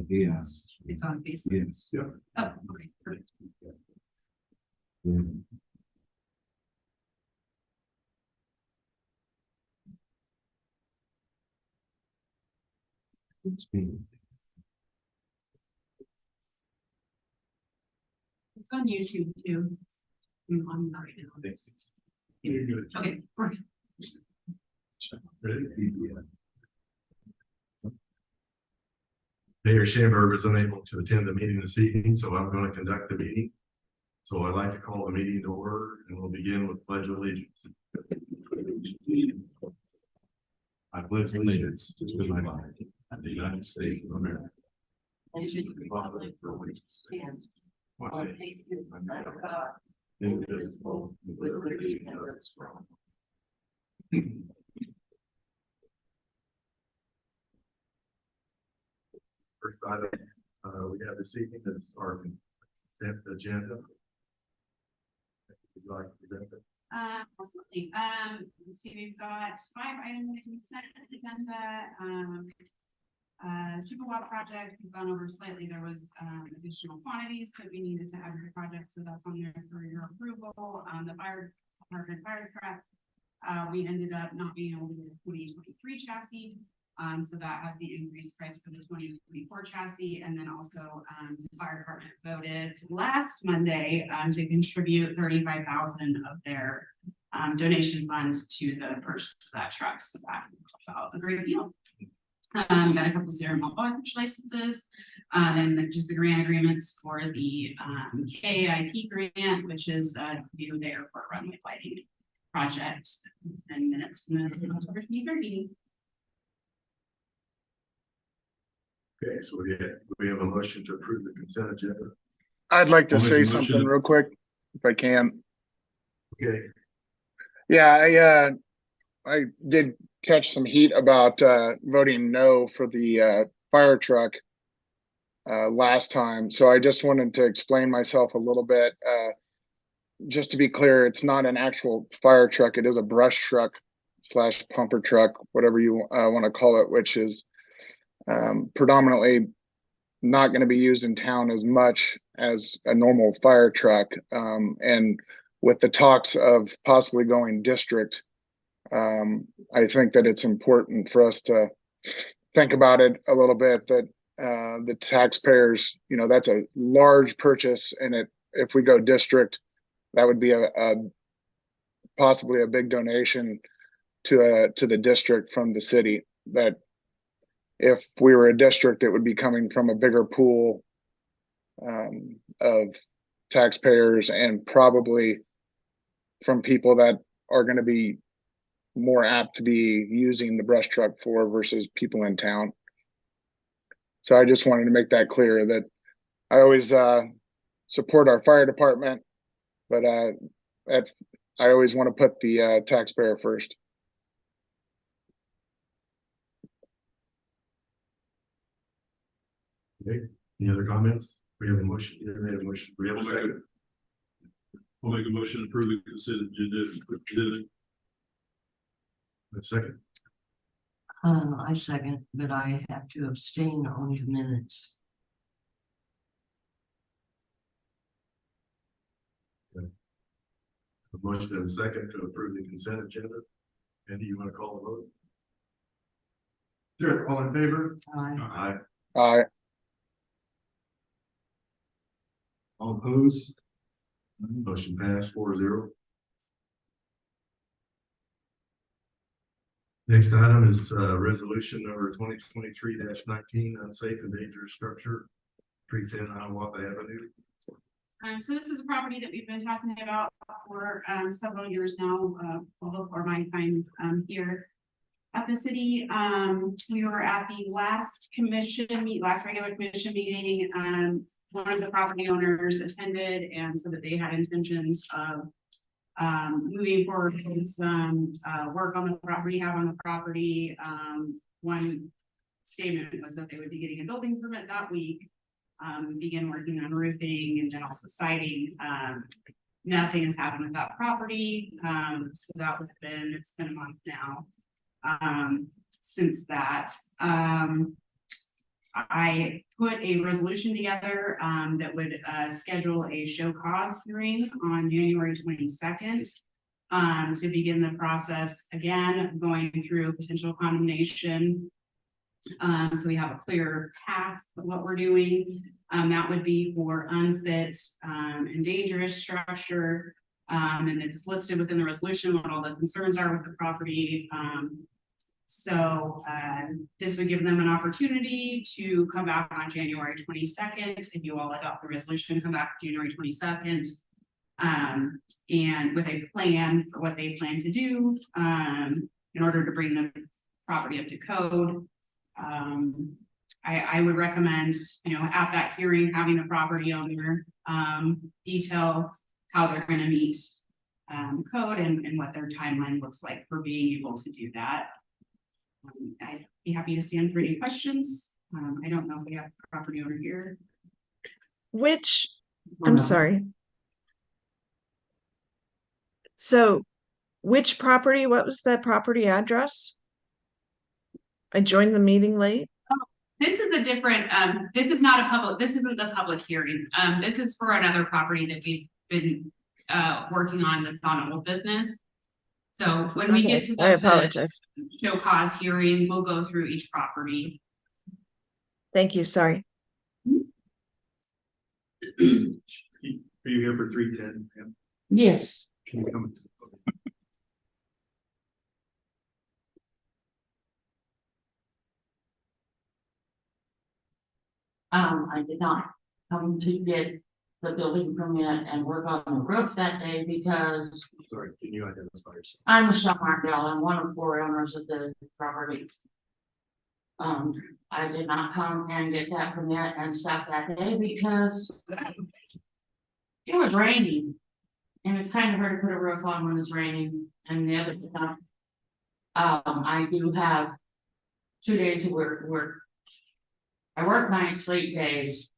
Yes. It's on Facebook. Yes. Yeah. Oh, okay, perfect. It's on YouTube too. I'm on right now. Okay, perfect. Mayor Schamberger is unable to attend the meeting this evening, so I'm going to conduct the meeting. So I'd like to call the meeting to order, and we'll begin with Pledge of Allegiance. I pledge allegiance to the flag of the United States of America, and to the republic for which it stands, one nation under God, indivisible, with liberty and justice for all. First item we have this evening is our consent agenda. Would you like to present it? Absolutely. Let's see, we've got 5 items on the consent agenda. Chippewa project, we've gone over slightly. There was additional quantities that we needed to add to the project, so that's on there for your approval. The fire department fire truck, we ended up not being able to get a 2023 chassis. So that has the increased price for the 2024 chassis. And then also the fire department voted last Monday to contribute 35,000 of their donation funds to the purchase of that truck. So that felt a great deal. Got a couple of Sierra Malvern licenses, and just the grant agreements for the KIP grant, which is view the airport runway lighting project. And minutes from the meeting. Okay, so we have a motion to approve the consent agenda. I'd like to I'll make say a motion. something real quick, if I can. Okay, Yeah, I did catch some heat about voting no for the fire truck last time. So I just wanted to explain myself a little bit. Just to be clear, it's not an actual fire truck. It is a brush truck / pumper truck, whatever you want to call it, which is predominantly not going to be used in town as much as a normal fire truck. And with the talks of possibly going district, I think that it's important for us to think about it a little bit, that the taxpayers, that's a large purchase, and if we go district, that would be a possibly a big donation to the district from the city. That if we were a district, it would be coming from a bigger pool of taxpayers, and probably from people that are going to be more apt to be using the brush truck for versus people in town. So I just wanted to make that clear, that I always support our fire department, but I always want to put the taxpayer first. okay. Any other comments? We have a motion. You made a motion. We have a second. I'll make a motion to approve the consent agenda. A second. I second, but I have to abstain on the minutes. A motion and a second to approve the consent agenda. Andy, you want to call the vote? Sure. All in favor? Aye. Aye. All opposed? Motion passed 4-0. Next item is resolution number 2023-19, unsafe and dangerous structure, 310 Hiawatha Avenue. So this is a property that we've been talking about for several years now, well before my time here. at the city. We were at the last regular commission meeting. One of the property owners attended and said that they had intentions of moving forward with some work on the property, rehab on the property. One statement was that they would be getting a building permit that week, begin working on roofing and then also siding. Nothing has happened with that property. So that was it's been a month now since that. I put a resolution together that would schedule a show cause hearing on January 22nd to begin the process again, going through potential condemnation. So we have a clear path of what we're doing. That would be for unfit and dangerous structure. And it's listed within the resolution what all the concerns are with the property. So this would give them an opportunity to come back on January 22nd. If you all adopt the resolution, come back January 22nd. And with a plan for what they plan to do in order to bring the property up to code. I would recommend, at that hearing, having the property owner detail how they're going to meet code and what their timeline looks like for being able to do that. I'd be happy to stand for any questions. I don't know if we have a property owner here. I'm sorry. So which property, what was that property address? I joined the meeting late. This is a different, this isn't the public hearing. This is for another property that we've been working on that's on old business. So when we get to I apologize. the show cause hearing, we'll go through each property. Thank you, sorry. Are you here for 310? Yeah. Yes. Can you come? I did not come to get the building permit and work on the roof that day because Sorry, can you identify yourself? I'm Michelle Martell. I'm one of 4 owners of the property. I did not come and get that permit and stuff that day because it was raining. And it's kind of hard to put a roof on when it's raining. And the other stuff, I do have 2 days of work. I work nights, sleep days.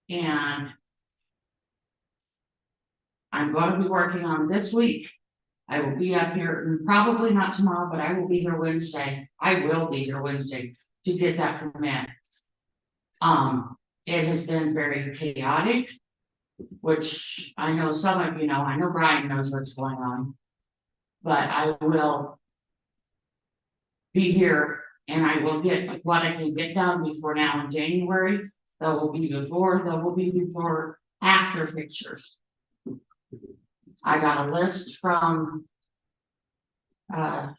And I'm going to be working on this week. I will be up here, probably not tomorrow, but I will be here Wednesday. I will be here Wednesday to get that permit. It has been very chaotic, which I know some of you know. I know Brian knows what's going on. But I will be here and I will get what I can get done before now in January. There will be before, after pictures. I got a list from, man,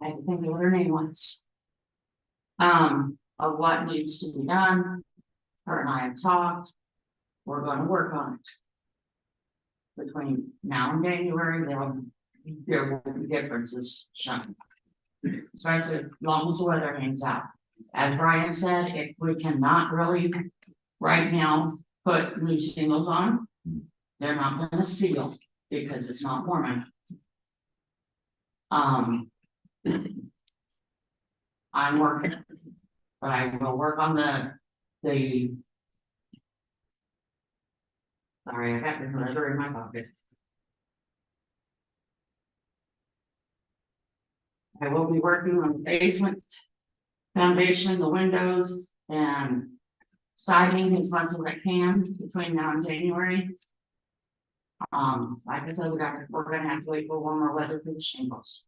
I can think of what her name was. Of what needs to be done. Her and I have talked. We're going to work on it. Between now and January, there will be differences shown. Especially as long as the weather hangs out. As Brian said, if we cannot really right now put new shingles on, they're not going to seal because it's not warm enough. I'm working, but I will work on the sorry, I got the letter in my pocket. I will be working on the basement foundation, the windows, and siding as much as I can between now and January. Like I said, we're gonna have to wait for warmer weather for the shingles.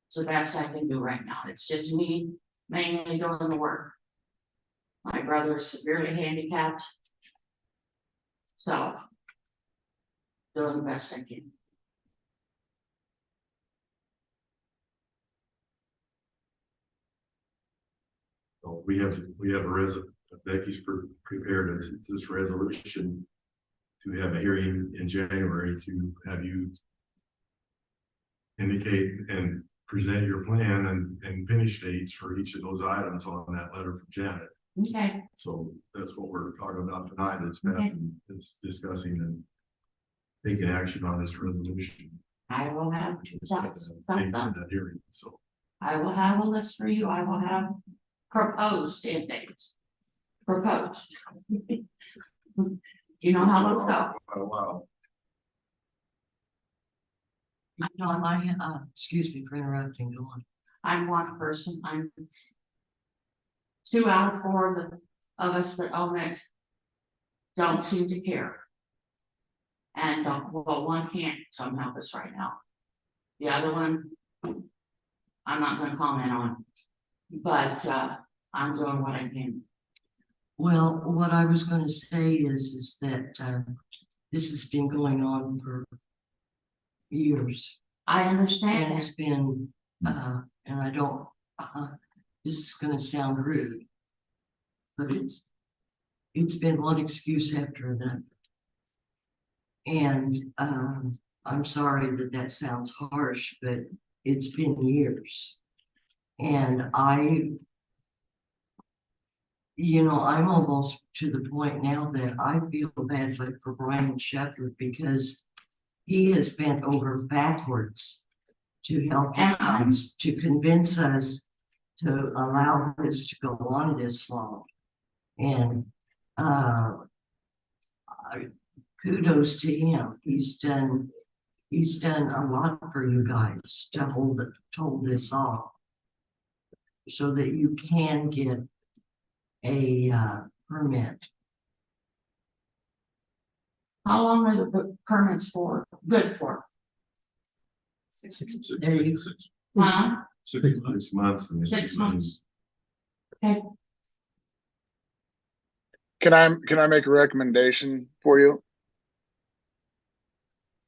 It's the best I can do right now. It's just me mainly doing the work. My brother is severely handicapped. So doing the best I can. So we have Becky's prepared this resolution to have a hearing in January to have you indicate and present your plan and finish dates for each of those items on that letter from Janet. Okay, So that's what we're talking about tonight, is Okay. passing, is discussing and taking action on this resolution. I will have, Which was that's taken in done. that hearing, so. I will have a list for you. I will have proposed end dates. Proposed. You know how let's go. Oh, wow. No, excuse me for interrupting, go on. I'm one person, I'm. 2 out of 4 of us that own it. Don't seem to care. And well, one can't come help us right now. The other one. I'm not gonna comment on. But I'm doing what I can. Well, what I was gonna say is that, this has been going on for years. I And understand. it's been, and I don't, this is gonna sound rude. But it's been one excuse after another. And, I'm sorry that sounds harsh, but it's been years. And I'm almost to the point now that I feel badly for Brian Shepherd because he has bent over backwards to help us, to convince us to allow this to go on this long. And kudos to him. He's done a lot for you guys to hold this off so that you can get a permit. How long are the permits for, good for? There you Huh? 6 months. And 6 months. Okay, Can I make a recommendation for you?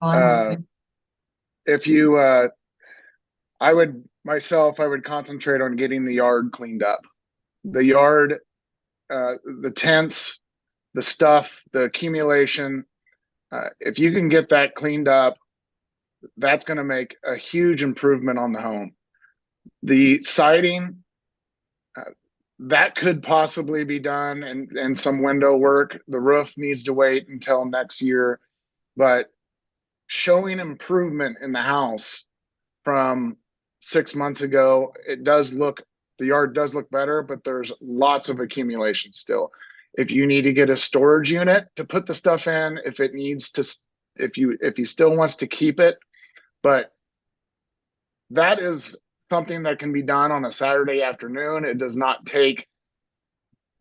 fine with me. If you, I would concentrate on getting the yard cleaned up. The yard, the tents, the stuff, the accumulation. If you can get that cleaned up, that's going to make a huge improvement on the home. The siding, that could possibly be done, and some window work. The roof needs to wait until next year, but showing improvement in the house from 6 months ago, the yard does look better, but there's lots of accumulation still. If you need to get a storage unit to put the stuff in, if he still wants to keep it, but that is something that can be done on a Saturday afternoon. It does not take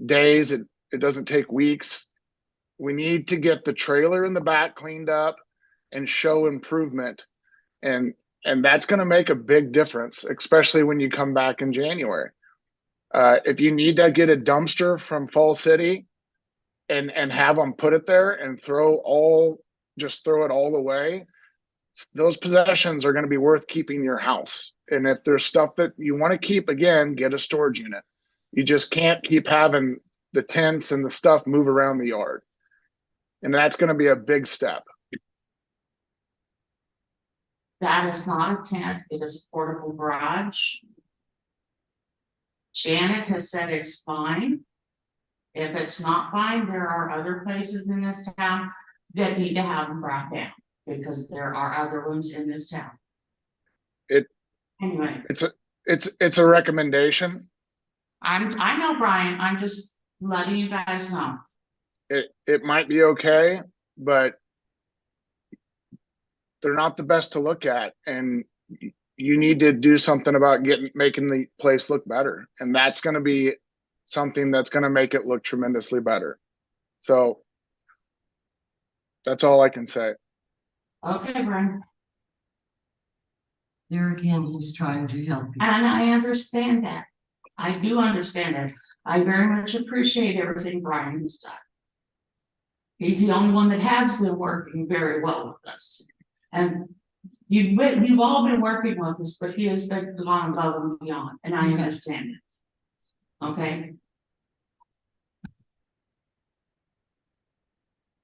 days. It doesn't take weeks. We need to get the trailer in the back cleaned up and show improvement. And that's going to make a big difference, especially when you come back in January. If you need to get a dumpster from Fall City and have them put it there and throw it all away, those possessions are going to be worth keeping in your house. And if there's stuff that you want to keep, again, get a storage unit. You just can't keep having the tents and the stuff move around the yard. And that's going to be a big step. that is not a tent, it is a portable garage. Janet has said it's fine. If it's not fine, there are other places in this town that need to have them brought down, because there are other ones in this town. Anyway, It's a recommendation. I know, Brian, I'm just letting you guys know. It might be okay, but they're not the best to look at, and you need to do something about making the place look better. And that's going to be something that's going to make it look tremendously better. So that's all I can say. Okay, Brian, There again, he's trying to help you. and I understand that. I do understand that. I very much appreciate everything Brian has done. He's the only one that has been working very well with us. And you've all been working with us, but he has been gone above and beyond, and I understand it. Okay?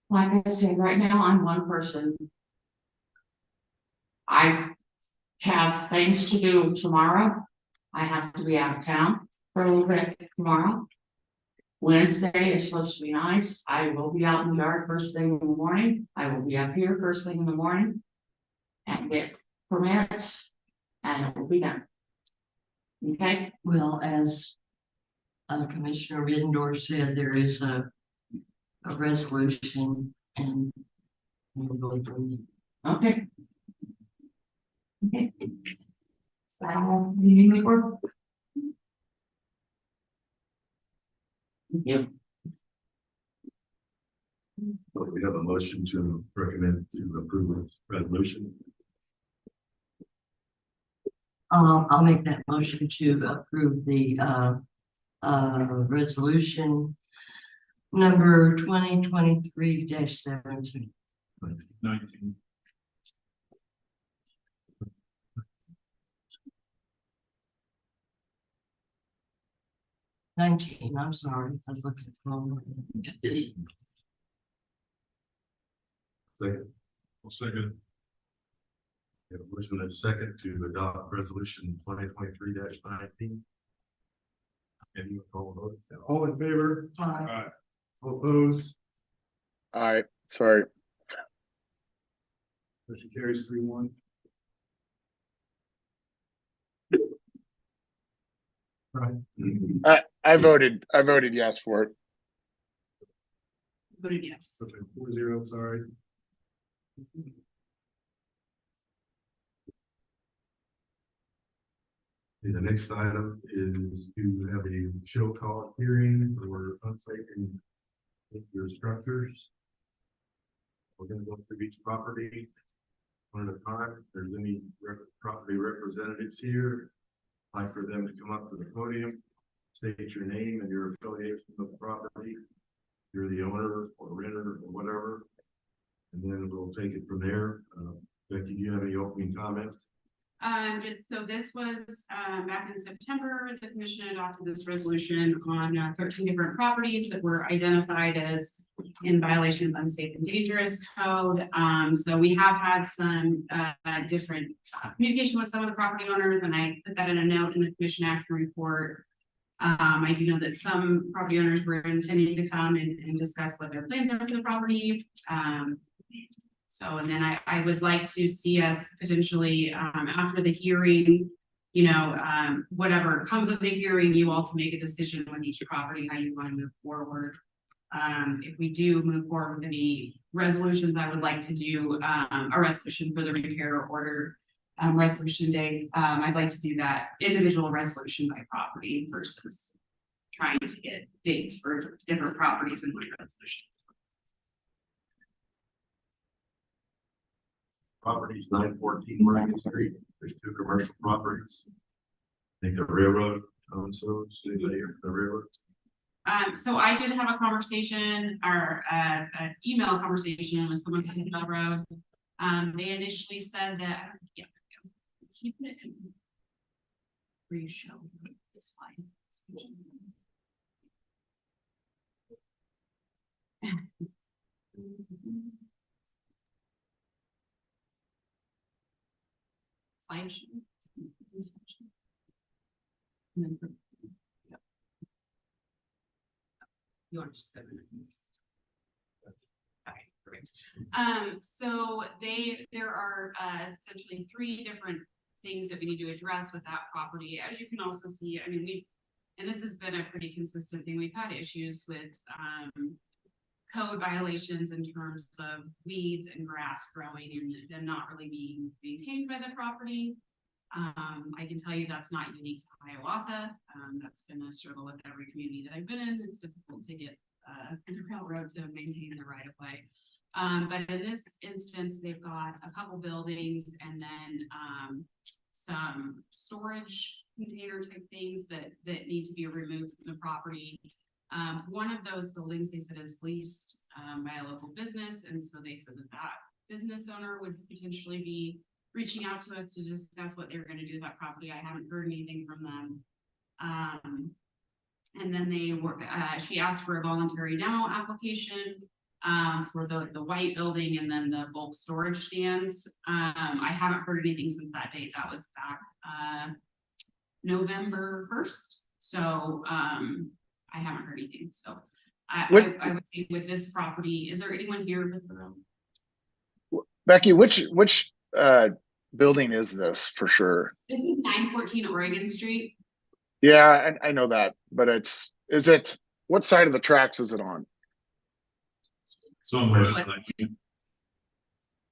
Like I said, right now, I'm one person. I have things to do tomorrow. I have to be out of town for a little bit tomorrow. Wednesday is supposed to be nice. I will be out in the yard first thing in the morning. I will be up here first thing in the morning. And get permits, and it will be done. Okay, Well, as Commissioner Riddendorf said, there is a resolution and we'll go through it. okay. Okay. Final meeting report. Thank you. We have a motion to recommend to approve this resolution. I'll make that motion to approve the resolution number 2023-17. 19. I'm sorry, I was looking at the wrong one. Second, I'll second. we have a motion and a second to adopt resolution 2023-19. Any call vote? All in favor? Aye. All opposed? All right, sorry. Motion carries 3-1. Right. I voted yes for it. Voted yes. Okay, 4-0, sorry. The next item is to have a show cause hearing for unsafe and your structures. We're gonna go through each property one at a time. If there's any property representatives here, I'd like for them to come up to the podium, state your name and your affiliation with the property. If you're the owner or renter or whatever, and then we'll take it from there. Becky, do you have any opening comments? So this was, back in September, the commission adopted this resolution on 13 different properties that were identified as in violation of unsafe and dangerous code. So we have had some, different communication with some of the property owners, and I put that in a note in the commission action report. I do know that some property owners were intending to come and discuss what their plans are for the property. So, and then I would like to see us potentially, after the hearing, you know, whatever comes of the hearing, you all to make a decision on each property, how you want to move forward. If we do move forward with any resolutions, I would like to do, a resolution for the repair order, resolution day. I'd like to do that individual resolution by property versus trying to get dates for different properties in my resolution. Properties 914 Market Street. There's 2 commercial properties. I think the railroad owns those. Anybody here from the railroad? So I did have a conversation or an email conversation with someone from the railroad. They initially said that, yeah, keep it in. Where you show this slide. Slide show. And then, yeah. You want to just go. Okay, great. So there are essentially 3 different things that we need to address with that property. As you can also see, I mean, and this has been a pretty consistent thing. We've had issues with code violations in terms of weeds and grass growing and them not really being maintained by the property. I can tell you that's not unique to Hiawatha. That's been a struggle with every community that I've been in. It's difficult to get the railroad to maintain the right of way. But in this instance, they've got a couple buildings and then some storage container type things that need to be removed from the property. One of those buildings, they said, is leased by a local business, and so they said that business owner would potentially be reaching out to us to discuss what they're going to do with that property. I haven't heard anything from them. And then they were, she asked for a voluntary demo application. for the white building and then the bulk storage stands. I haven't heard anything since that date. That was back, November 1st. So, I haven't heard anything. So I would say with this property, is there anyone here with the Becky, which building is this for sure? This is 914 Oregon Street. Yeah, I know that, but what side of the tracks is it on? Somewhere.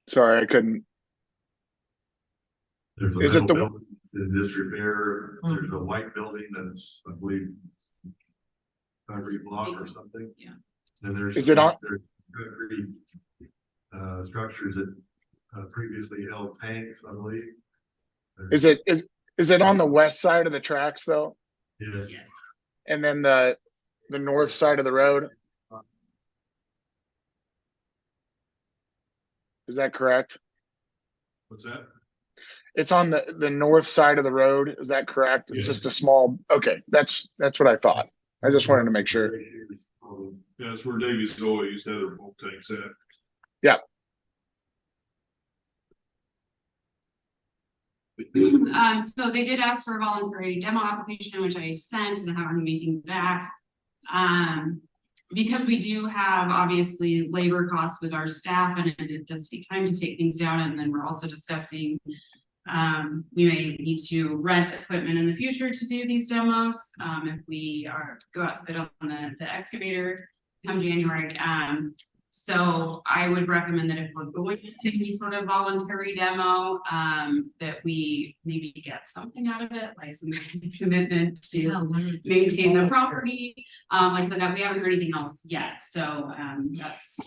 Sorry, I couldn't. There's a Is it metal the- building in disrepair, there's a white building that's, I believe, concrete block or something. Yeah. And there's. Is it on- There's concrete, structures that previously held tanks, I believe. Is it on the west side of the tracks though? Yes. Yes. And then the north side of the road? Is that correct? What's that? It's on the north side of the road. Is that correct? It's just a Yes. small, okay, that's what I thought. I just wanted to make sure. Yeah, that's where Davies Oil used to have their bulk tanks at. So they did ask for a voluntary demo application, which I sent and haven't heard anything back. Because we do have obviously labor costs with our staff and it does take time to take things down. And then we're also discussing, we may need to rent equipment in the future to do these demos. If we go out to bid on the excavator come January. So I would recommend that if we're going to take any sort of voluntary demo, that we maybe get something out of it, like some commitment to maintain the property. Like I said, that we haven't heard anything else yet, so that's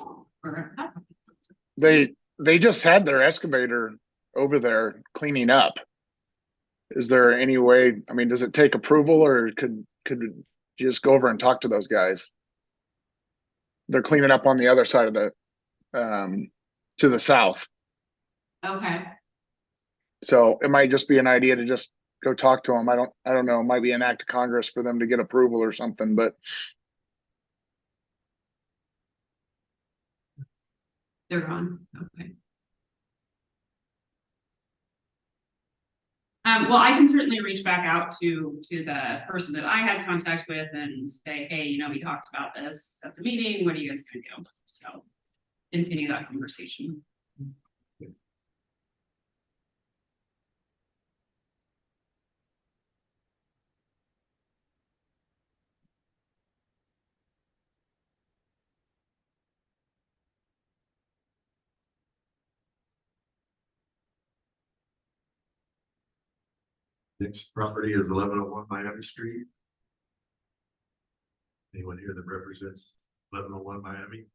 where we're at. They just had their excavator over there cleaning up. Is there any way, I mean, does it take approval or could you just go over and talk to those guys? They're cleaning up on the other side of the, to the south. Okay, So it might just be an idea to just go talk to them. I don't know, it might be an act of Congress for them to get approval or something, but they're on, okay. Well, I can certainly reach back out to the person that I had contact with and say, hey, you know, we talked about this at the meeting, what are you guys gonna do? So continue that conversation. Next property is 1101 Miami Street. Anyone here that represents 1101 Miami?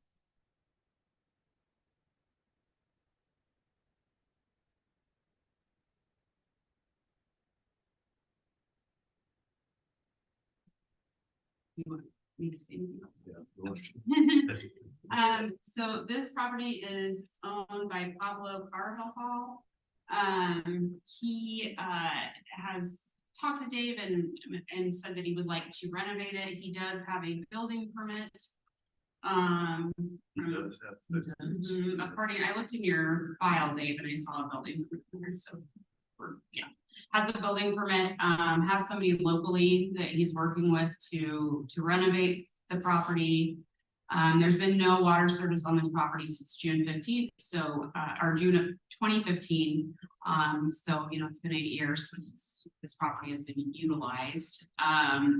You want me to say anything? Yeah. So this property is owned by Pablo Carvajal. He has talked to Dave and said that he would like to renovate it. He does have a building permit. He does have to- According, I looked in your file, Dave, and I saw a building permit, so. Yeah, has a building permit, has somebody locally that he's working with to renovate the property. There's been no water service on this property since June 15th, so, or June of 2015. So, you know, it's been 8 years since this property has been utilized.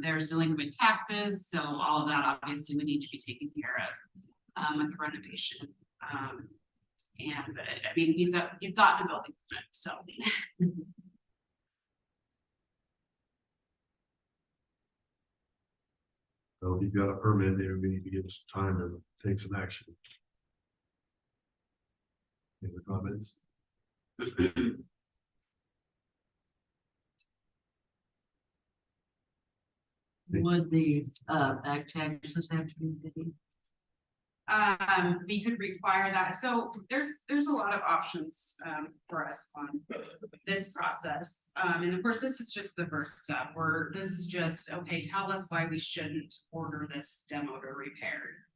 There's delinquent taxes, so all of that obviously would need to be taken care of, with the renovation. And I mean, he's gotten a building permit, so. So he's got a permit there, we need to give us time to take some action. Any other comments? Would the back taxes have to be paid? We could require that. So there's a lot of options for us on this process. And of course, this is just the first step where this is just, okay, tell us why we shouldn't order this demo to repair.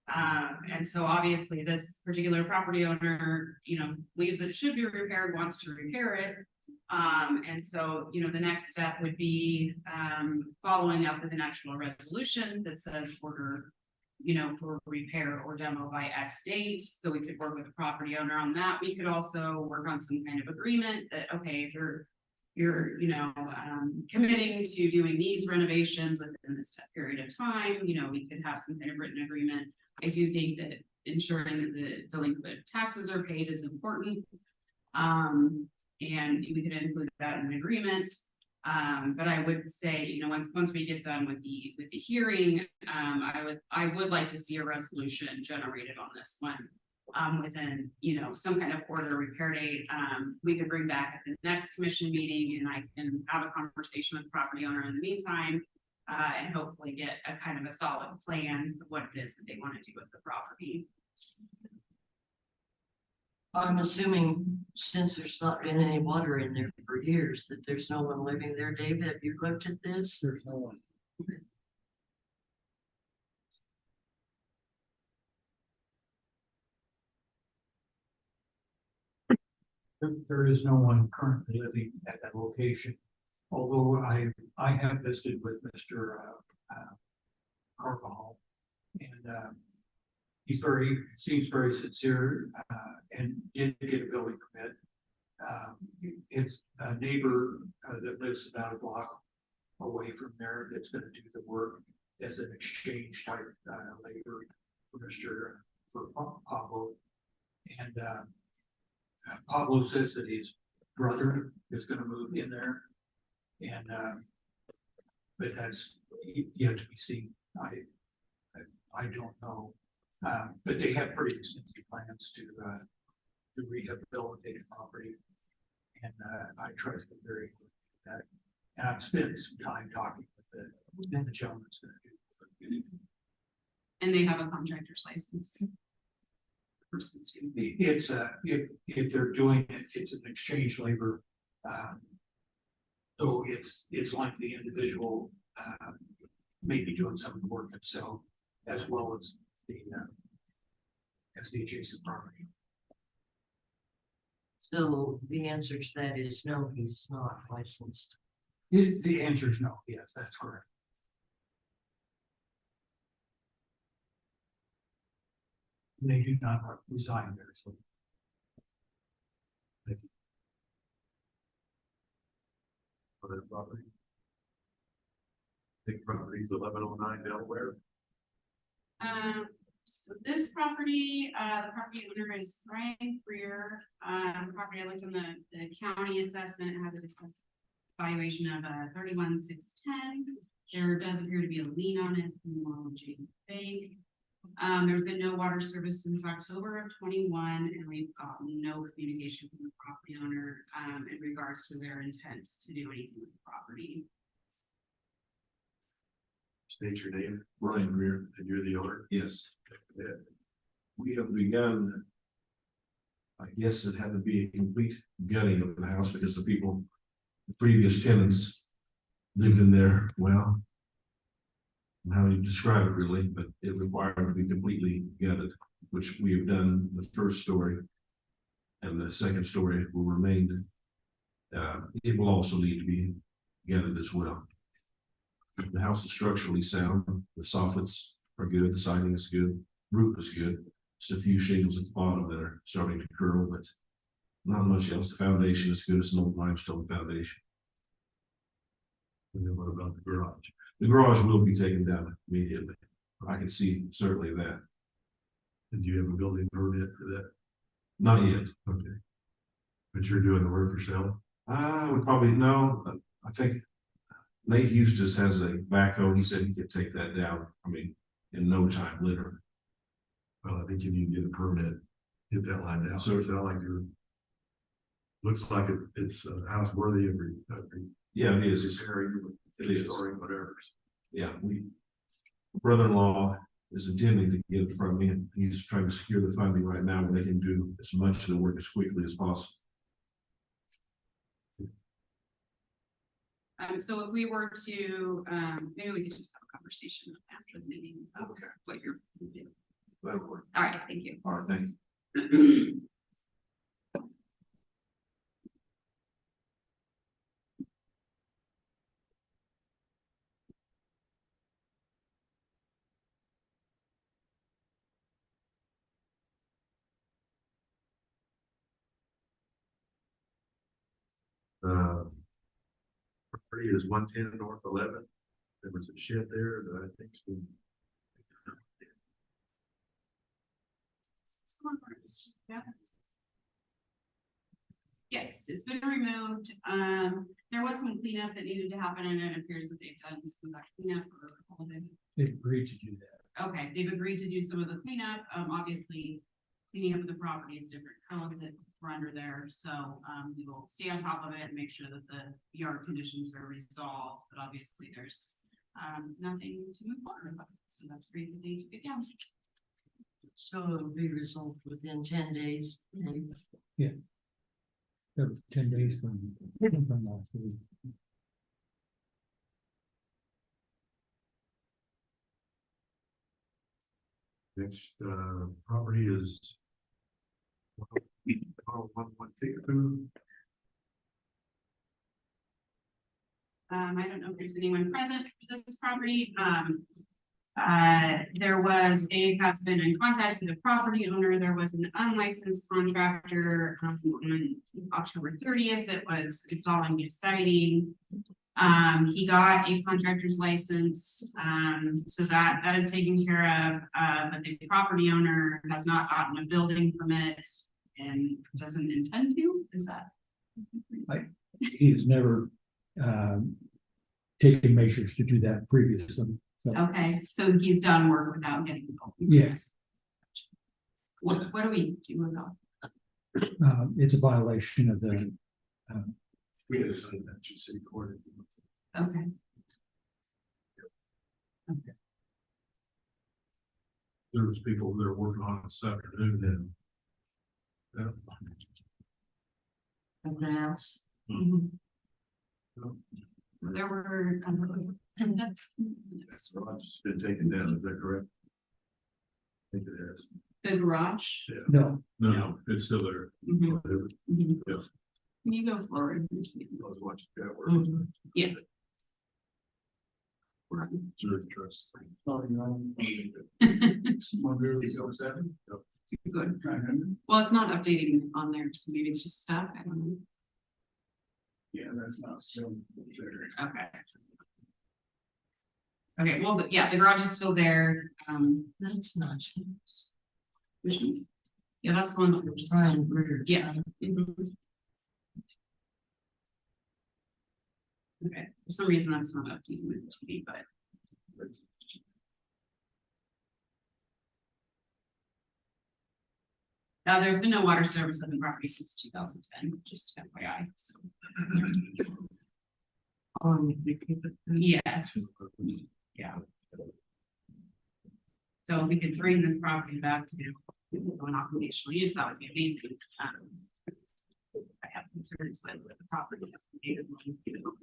And so obviously this particular property owner, believes that it should be repaired, wants to repair it. And so, the next step would be, following up with an actual resolution that says order, for repair or demo by X date, so we could work with the property owner on that. We could also work on some kind of agreement that, okay, if you're committing to doing these renovations within this period of time, we could have some kind of written agreement. I do think that ensuring that the delinquent taxes are paid is important. And we could include that in an agreement. But I would say, once we get done with the hearing, I would like to see a resolution generated on this one. Within, some kind of order repair date, we could bring back at the next commission meeting, and I can have a conversation with the property owner in the meantime. And hopefully get a kind of a solid plan of what it is that they want to do with the property. I'm assuming, since there's not been any water in there for years, that there's no one living there. Dave, have you looked at this? There's no one. There is no one currently living at that location. Although I have visited with Mr. Carvajal, and seems very sincere, and did get a building permit. It's a neighbor that lives about a block away from there that's gonna do the work as an exchange type labor for Pablo. And Pablo says that his brother is gonna move in there. And but that's yet to be seen. I don't know, but they have pretty extensive plans to rehabilitate the property, and I trust them very good at that. And I've spent some time talking with the gentleman that's going to do. And they have a contractor's license. Person's doing. It's if they're doing it, it's an exchange labor. So it's like the individual maybe doing some of the work themselves, as well as the adjacent property. So the answer to that is no, he's not licensed. The answer is no. Yes, that's correct. They do not reside there. So. Other property. Big properties, 1109 Delaware. So this property, the property owner is Brian Freer. Property I looked on the county assessment, it has a assessed valuation of 31,610. There does appear to be a lien on it from the JD Bank. There's been no water service since October of 21, and we've gotten no communication from the property owner in regards to their intent to do anything with the property. State your name. Brian Greer, and you're the owner? Yes. We have begun, I guess it had to be a complete gutting of the house because the previous tenants lived in there, well, how do you describe it really, but it required to be completely gutted, which we have done the first story, and the second story will remain. It will also need to be gutted as well. The house is structurally sound, the soffits are good, the siding is good, roof is good, just a few shingles at the bottom that are starting to curl, but not much else. The foundation is good, it's an old limestone foundation. And then what about the garage? The garage will be taken down immediately. I can see certainly that. And do you have a building permit for that? Not yet. Okay. But you're doing the work yourself? I would probably, no, I think Nate Eustace has a backhoe. He said he could take that down. I mean, in no time, literally. Well, I think you need to get a permit, get that lined out. So it's not like looks like it's a house worthy of yeah, it is. It's it is or whatever. Yeah, brother-in-law is intending to get it from me, and he's trying to secure the funding right now where they can do as much of the work as quickly as possible. So if we were to, maybe we could just have a conversation after the meeting about what you're doing. That'll work. All right, thank you. All right, thank you. Property is 110 North 11. There was a shed there that I think's been. Yes, it's been removed. There was some cleanup that needed to happen and it appears that they've done some of that cleanup or all of it. They've agreed to do that. Okay, they've agreed to do some of the cleanup. Obviously cleaning up of the property is different colors that were under there. So, we will stay on top of it and make sure that the yard conditions are resolved, but obviously there's nothing to move forward about. So that's great that they took it down. So it'll be resolved within 10 days. That was 10 days from last week. Next, property is. One Kickapoo. I don't know if there's anyone present for this property. Dave has been in contact with the property owner. There was an unlicensed contractor on October 30th that was installing new siding. He got a contractor's license, so that is taken care of, but the property owner has not gotten a building permit and doesn't intend to, is that? He has never taken measures to do that previously. So, Okay, so he's done work without getting a building. yes, What do we do about? it's a violation of the, We had decided that to city court. Okay. There was people that are working on it this afternoon and. Of the house. Mhm. There were. That's just been taken down, is that correct? I think it is. The garage. no, No, it's still there. Mhm, Whatever. mhm. Yeah. Can you go forward? I was watching that work. Mhm. Yeah. Jury trust. Good. Well, it's not updating on there, so maybe it's just stuck. I don't know. Yeah, that's not so. Okay. Okay, well, but yeah, the garage is still there. That's nice. Which one? Yeah, that's the one that we're just. Brian Britter. Yeah. Mhm. Okay, for some reason that's not updating with the TV, but. There's been no water service on the property since 2010, just FYI, so. Yes, yeah. So if we could bring this property back to an operational use, that would be amazing. I have concerns with the property.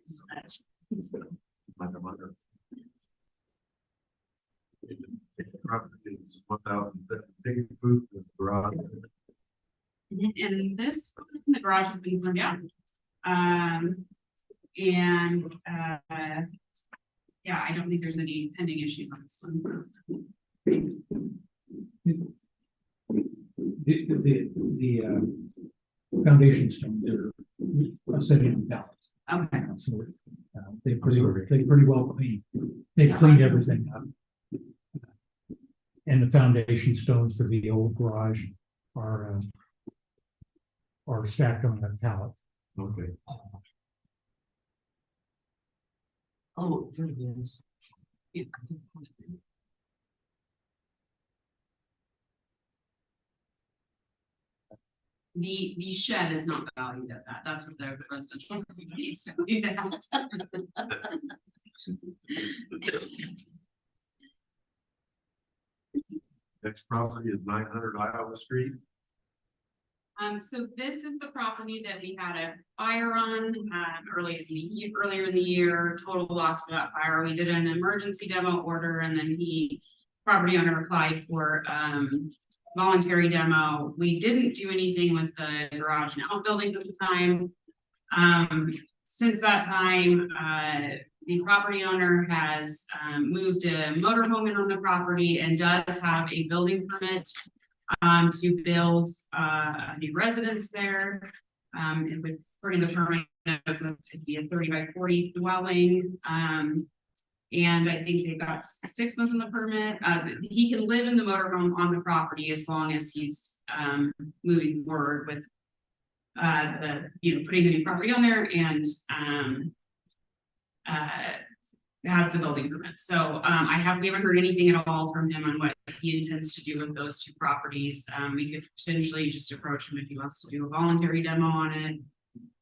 So that's. It's 1,000 big food garage. And this, the garage has been torn down. Yeah, I don't think there's any pending issues on this one. the foundation stones are set in balance. Okay, So they pretty well clean. They've cleaned everything up. And the foundation stones for the old garage are stacked on that pallet. Okay. Oh, there it is. the shed is not valued at that. That's what the residential needs to do that. Next property is 900 Iowa Street. So this is the property that we had a fire on, earlier in the year, total loss of that fire. We did an emergency demo order and then he property owner applied for, voluntary demo. We didn't do anything with the garage and outbuildings at the time. Since that time, the property owner has, moved a motorhome in on the property and does have a building permit, to build, a new residence there. It would, according to the permit, it'd be a 30 by 40 dwelling. And I think they got 6 months on the permit. He can live in the motorhome on the property as long as he's, moving forward with, putting the new property on there and, has the building permit. So, we haven't heard anything at all from him on what he intends to do with those 2 properties. We could potentially just approach him if he wants to do a voluntary demo on it.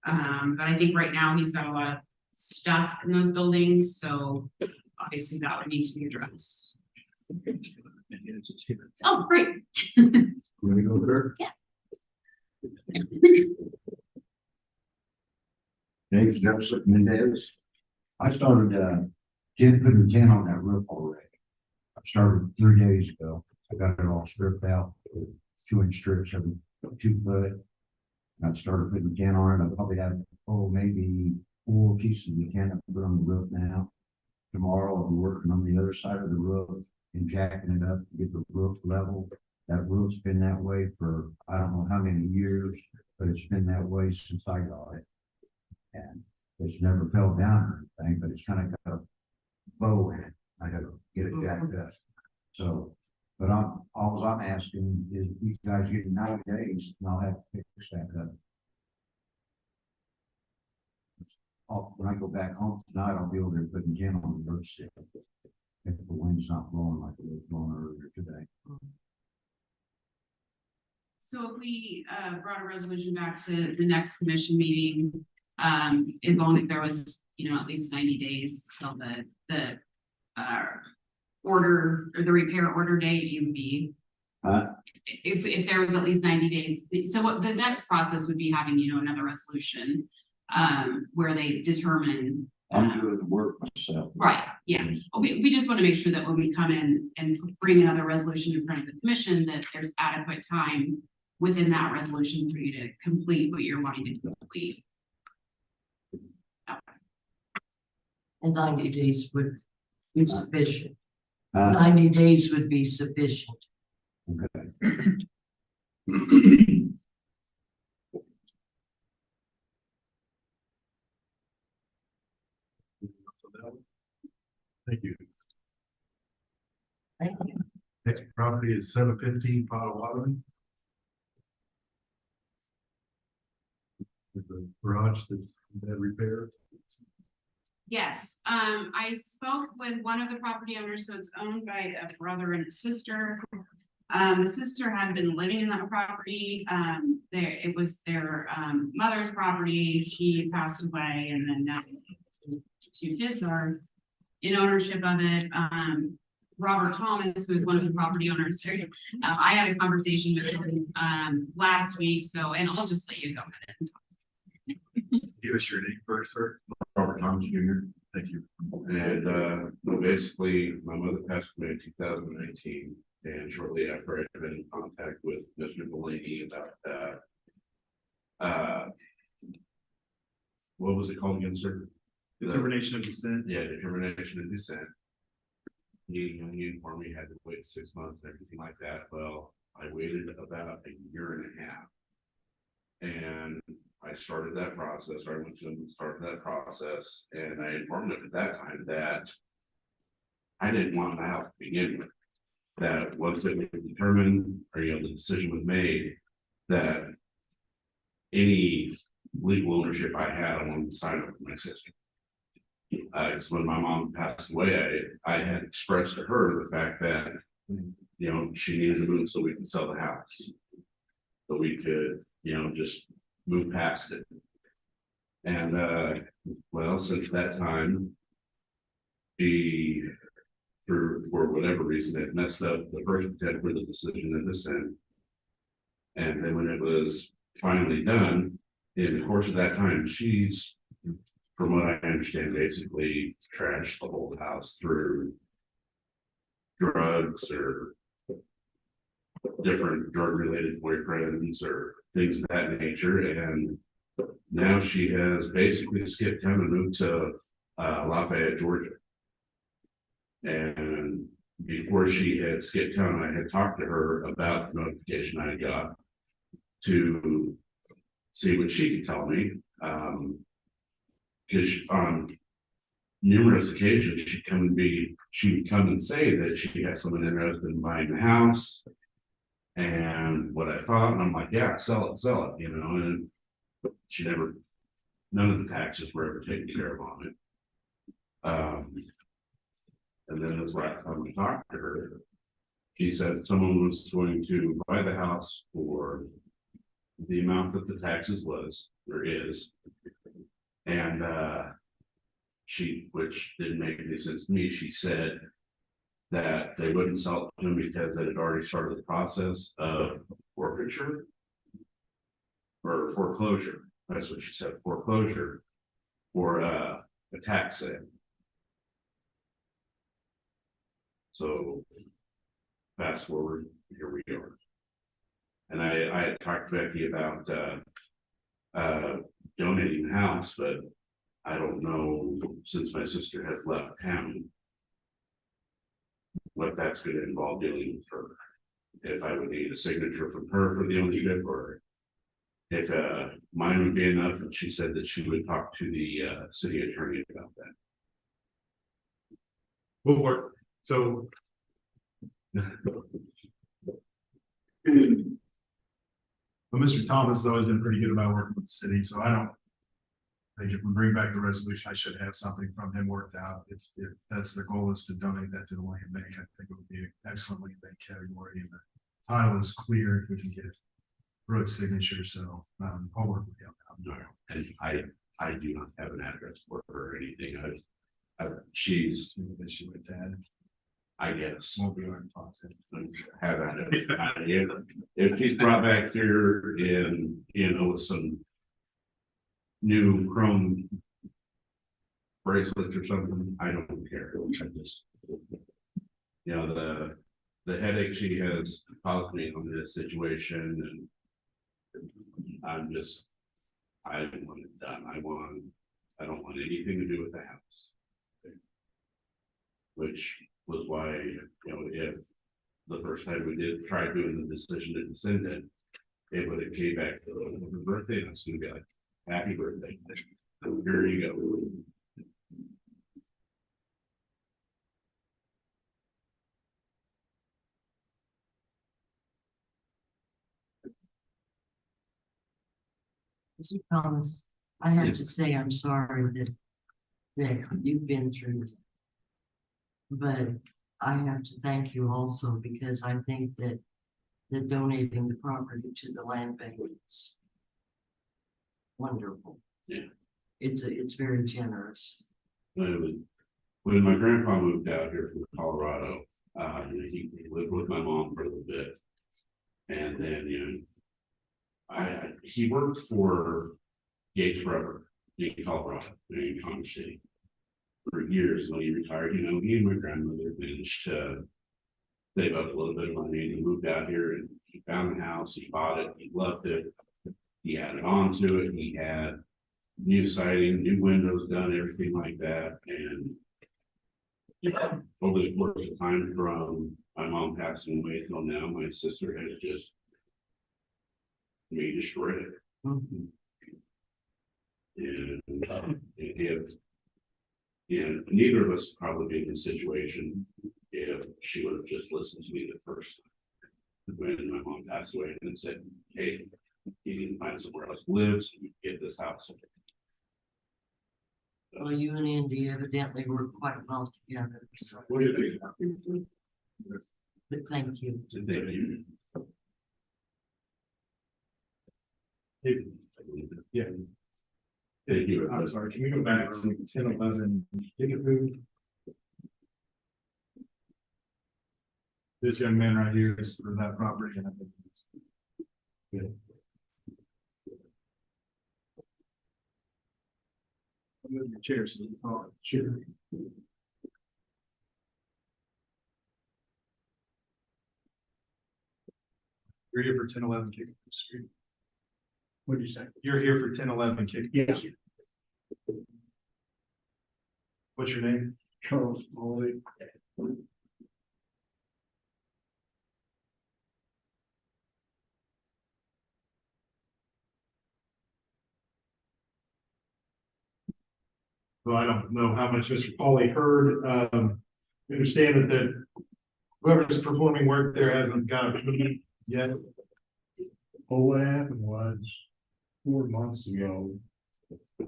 But I think right now he's got a lot of stuff in those buildings, so obviously that would need to be addressed. Oh, great. Ready to go there? Yeah. Dave Joseph Mendez. I started, putting tin on that roof already. I started 3 days ago. I got it all stripped out, 2-inch strips of 2 foot. I started putting tin on it. I probably have, maybe 4 pieces of tin I put on the roof now. Tomorrow I'll be working on the other side of the roof and jacking it up to get the roof level. That roof's been that way for, I don't know how many years, but it's been that way since I got it. And it's never fell down or anything, but it's kind of got a bow in it. I gotta get it jacked up. So, but all I'm asking is you guys give me 90 days and I'll have to fix that up. When I go back home tonight, I'll be over there putting tin on the roof stick. If the wind's not blowing like it was blowing earlier today. So if we, brought a resolution back to the next commission meeting, as long as there was, at least 90 days till the order or the repair order date, you would be. If there was at least 90 days, so what the next process would be having, another resolution, where they determine. I'm doing the work myself. Right, yeah. We just want to make sure that when we come in and bring another resolution in front of the commission, that there's adequate time within that resolution for you to complete what you're wanting to complete. And 90 days would be sufficient. 90 days would be sufficient. Okay. Thank you. Thank you. Next property is 715 Potawatomi. With the garage that's had repaired. Yes, I spoke with one of the property owners, so it's owned by a brother and a sister. The sister had been living in that property. It was their mother's property. She passed away, and then now 2 kids are in ownership of it. Robert Thomas, who is one of the property owners there. I had a conversation with him last week, and I'll just let you go ahead and talk. Give us your name first, sir. Robert Thomas Jr. Thank you. And basically, my mother passed away in 2019, and shortly after I'd been in contact with Mr. Delaney about what was it called again, sir? Determination of descent. Yeah, determination of descent. He informed me had to wait 6 months and everything like that. Well, I waited about a year and a half. And I started that process, or I went to them and started that process, and I informed them at that time that I didn't want the house to begin with. That once it was determined, or the decision was made, that any legal ownership I had, I wanted to sign up with my sister. Because when my mom passed away, I had expressed to her the fact that she needed to move so we could sell the house, so we could just move past it. And well, since that time, she, for whatever reason, had messed up the first attempt for the decision of descent. And then when it was finally done, in the course of that time, she's, from what I understand, basically trashed the whole house through drugs or different drug-related boyfriends or things of that nature, and now she has basically skipped town and moved to Lafayette, Georgia. And before she had skipped town, I had talked to her about the notification I got to see what she could tell me. Because on numerous occasions, she'd come and say that she had someone interested in buying the house. And what I thought, and I'm like, yeah, sell it, you know, and she never, none of the taxes were ever taken care of on it. And then this last time we talked to her, she said someone was going to buy the house for the amount that the taxes was, or is. And which didn't make any sense to me, she said that they wouldn't sell it to them because they had already started the process of forfeiture or foreclosure. That's what she said, foreclosure for a tax sale. So fast forward, here we are. And I had talked to Becky about donating the house, but I don't know, since my sister has left town, what that's going to involve dealing with her. If I would need a signature from her for the ownership, or if mine would be enough. And she said that she would talk to the city attorney about that. We'll work, so. Well, Mr. Thomas has always been pretty good about working with the city, so I don't think if we bring back the resolution, I should have something from him worked out. If that's the goal, is to donate that to the land bank, I think it would be an excellent land bank category. And the title is clear if we can get Brooks' signature, so I'll work with you. And I do not have an address for her or anything. She's Maybe she would add. I guess. Won't be on thoughts. Have at it. If she's brought back here in, you know, with some new chrome bracelets or something, I don't care. I just, you know, the headache she has caused me on this situation, and I want it done. I don't want anything to do with the house. Which was why, you know, if the first time we did try doing the decision to send it, it would have came back to her birthday, and I was gonna be like, happy birthday. Here you go. Mr. Thomas, I have Yes. to say, I'm sorry that you've been through. But I have to thank you also, because I think that donating the property to the land bank is wonderful. Yeah. It's very generous. When my grandpa moved out here from Colorado, he lived with my mom for a little bit. And then, you know, he worked for Gates Rubber in Colorado, in Commerce City. For years. When he retired, you know, he and my grandmother managed to save up a little bit of money, and he moved out here and he found the house, he bought it, he loved it. He added on to it, he had new siding, new windows done, everything like that. And over the course of time, from my mom passing away till now, my sister has just destroyed it. Mhm. And neither of us probably be in this situation if she would have just listened to me the first time. When my mom passed away and said, hey, you need to find somewhere else to live, so you can get this house. Well, you and Andy evidently work quite well together, so, What do you think? but thank you. So thank you. Yeah. Thank you. I'm sorry, can we go back to 10-11 ticket food? This young man right here is for that property, and I think it's good. Move your chair so you can talk. Sure. You're here for 1011 Kick Street. What'd you say? You're here for 1011 Kick. Yes. What's your name? Charles Molly. Well, I don't know how much Mr. Pauly heard. We understand that whoever's performing work there hasn't got a permit yet. Well, what happened was 4 months ago,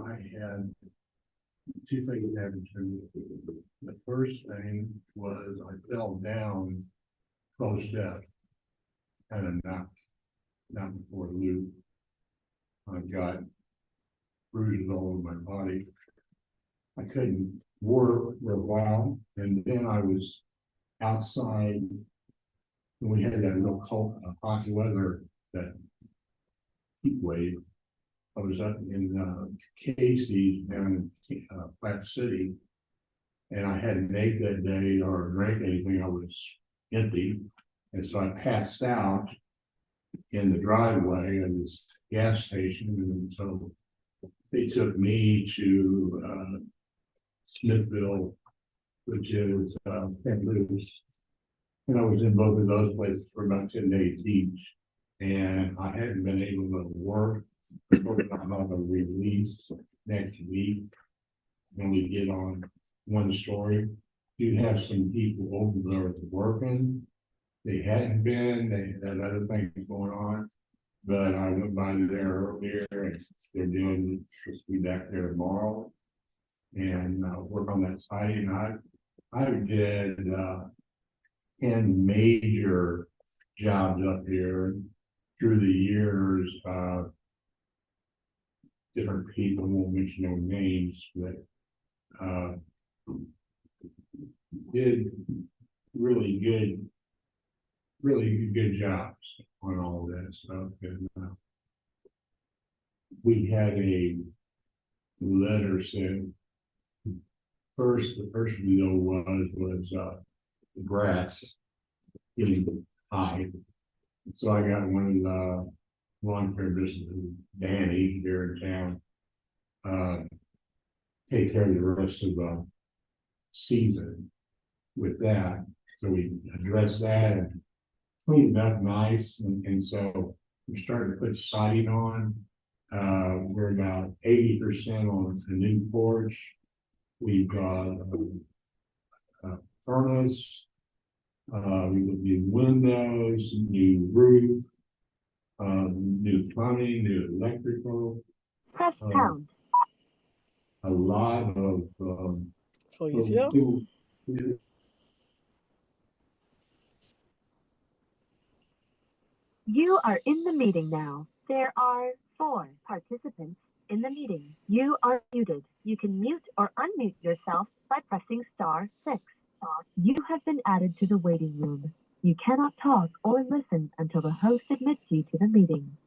I had two things happen to me. The first thing was I fell down close death. Kind of knocked before the loop. I got bruises all over my body. I couldn't work for a while, and then I was outside. And we had that real cold, hot weather, that heat wave. I was up in Casey's down in Platte City. And I hadn't ate that day or drank anything. I was empty. And so I passed out in the driveway of this gas station. And so they took me to Smithville, which is St. Louis. And I was in both of those places for about 10 days each. And I hadn't been able to work. I'm on a release next week. When we get on one story, you have some people over there working. They hadn't been, they had other things going on. But I went by there earlier and they're doing, supposed to be back there tomorrow. And work on that site. And I did 10 major jobs up here through the years. Different people, won't mention no names, but did really good jobs on all that stuff. And we had a letter said the first deal was the grass getting high. So I got one of the lawn care businesses, Danny, here in town, take care of the rest of the season with that. So we addressed that and cleaned it up nice. And so we're starting to put siding on. We're about 80% on the new porch. We've got a furnace, we got new windows, new roof, new plumbing, new electrical. Press pound. A lot of You are in the meeting now. There are 4 participants in the meeting. You are muted. You can mute or unmute yourself by pressing *6. You have been added to the waiting room. You cannot talk or listen until the host admits you to the meeting.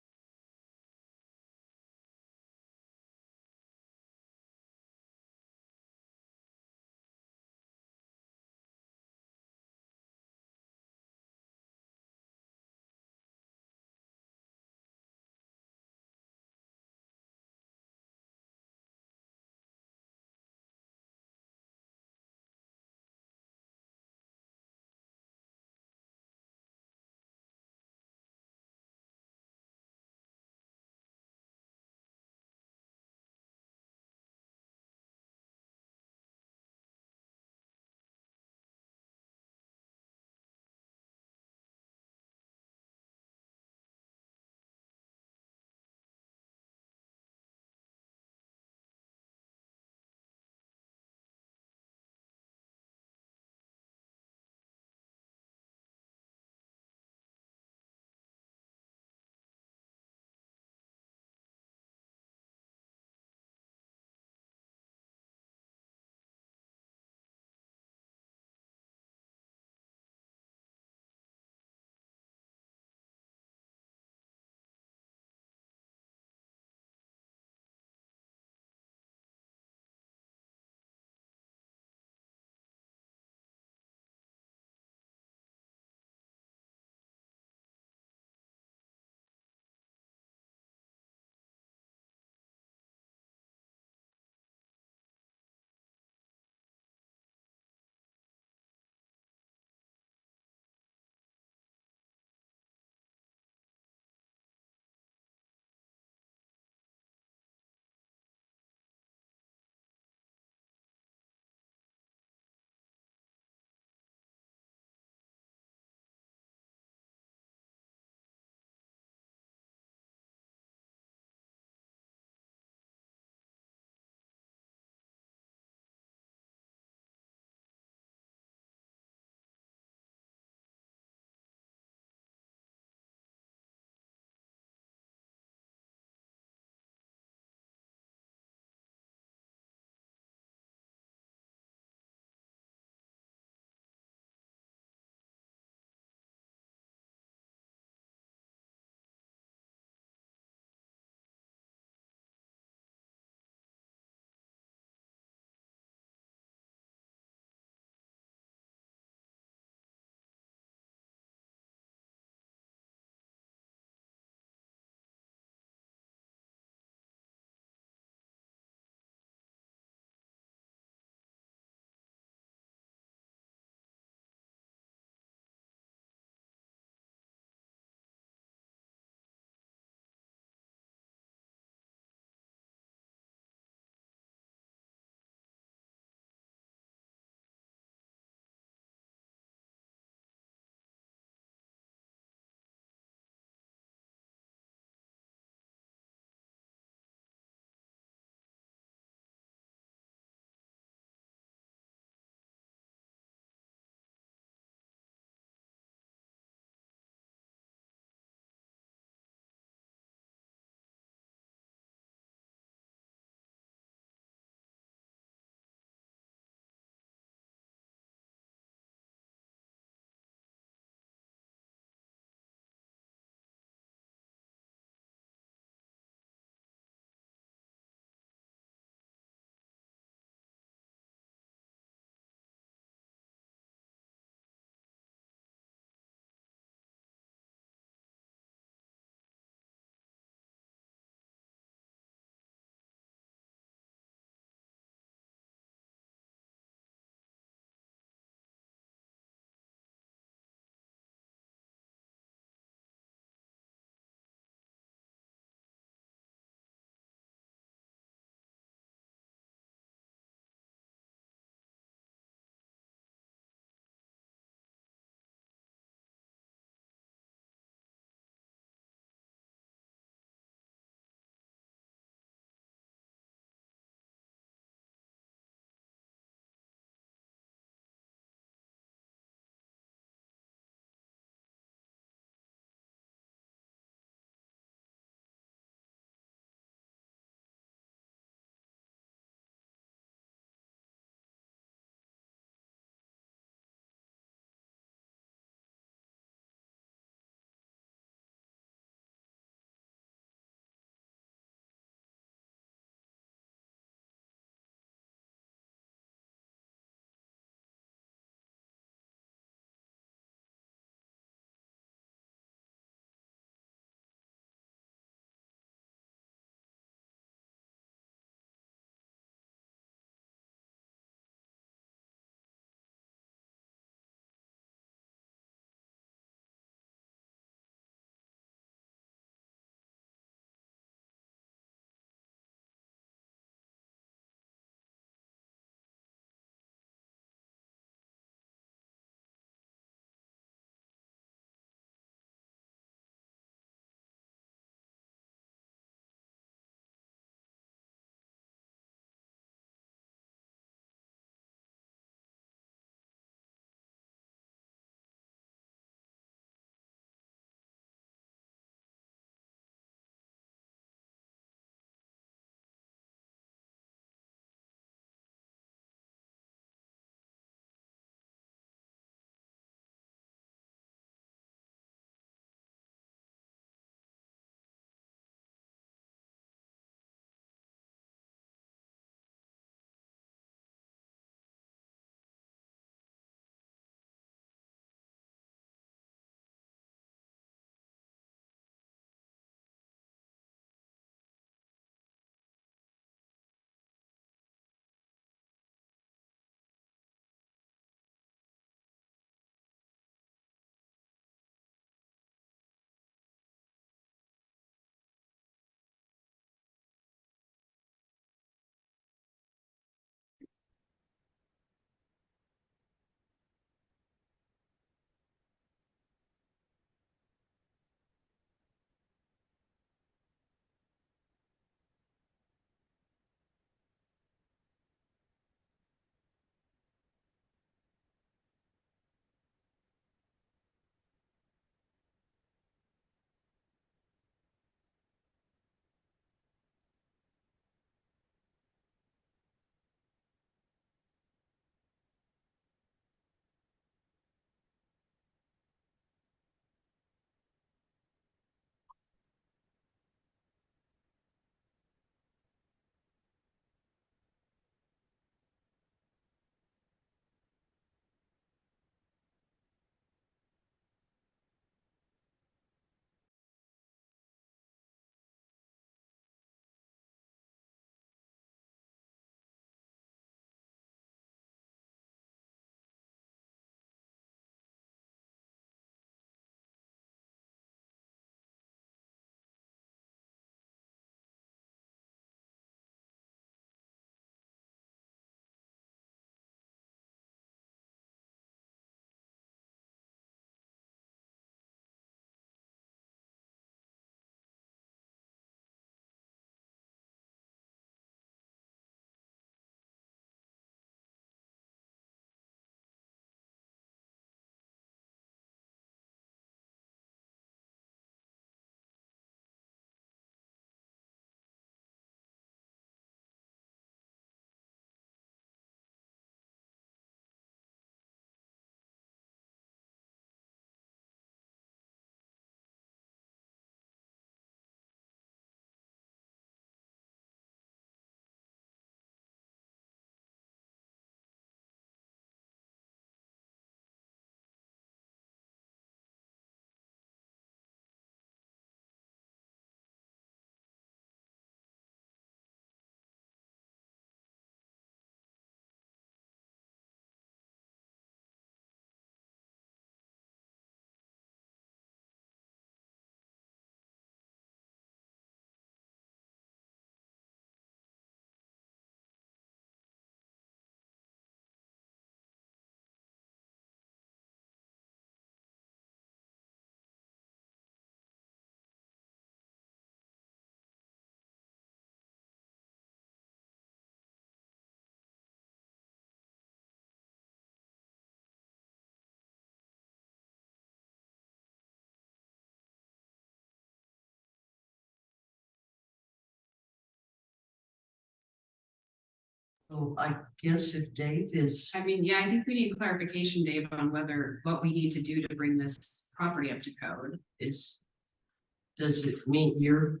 So I guess if Dave is, I mean, yeah, I think we need clarification, Dave, on what we need to do to bring this property up to code. does it meet your,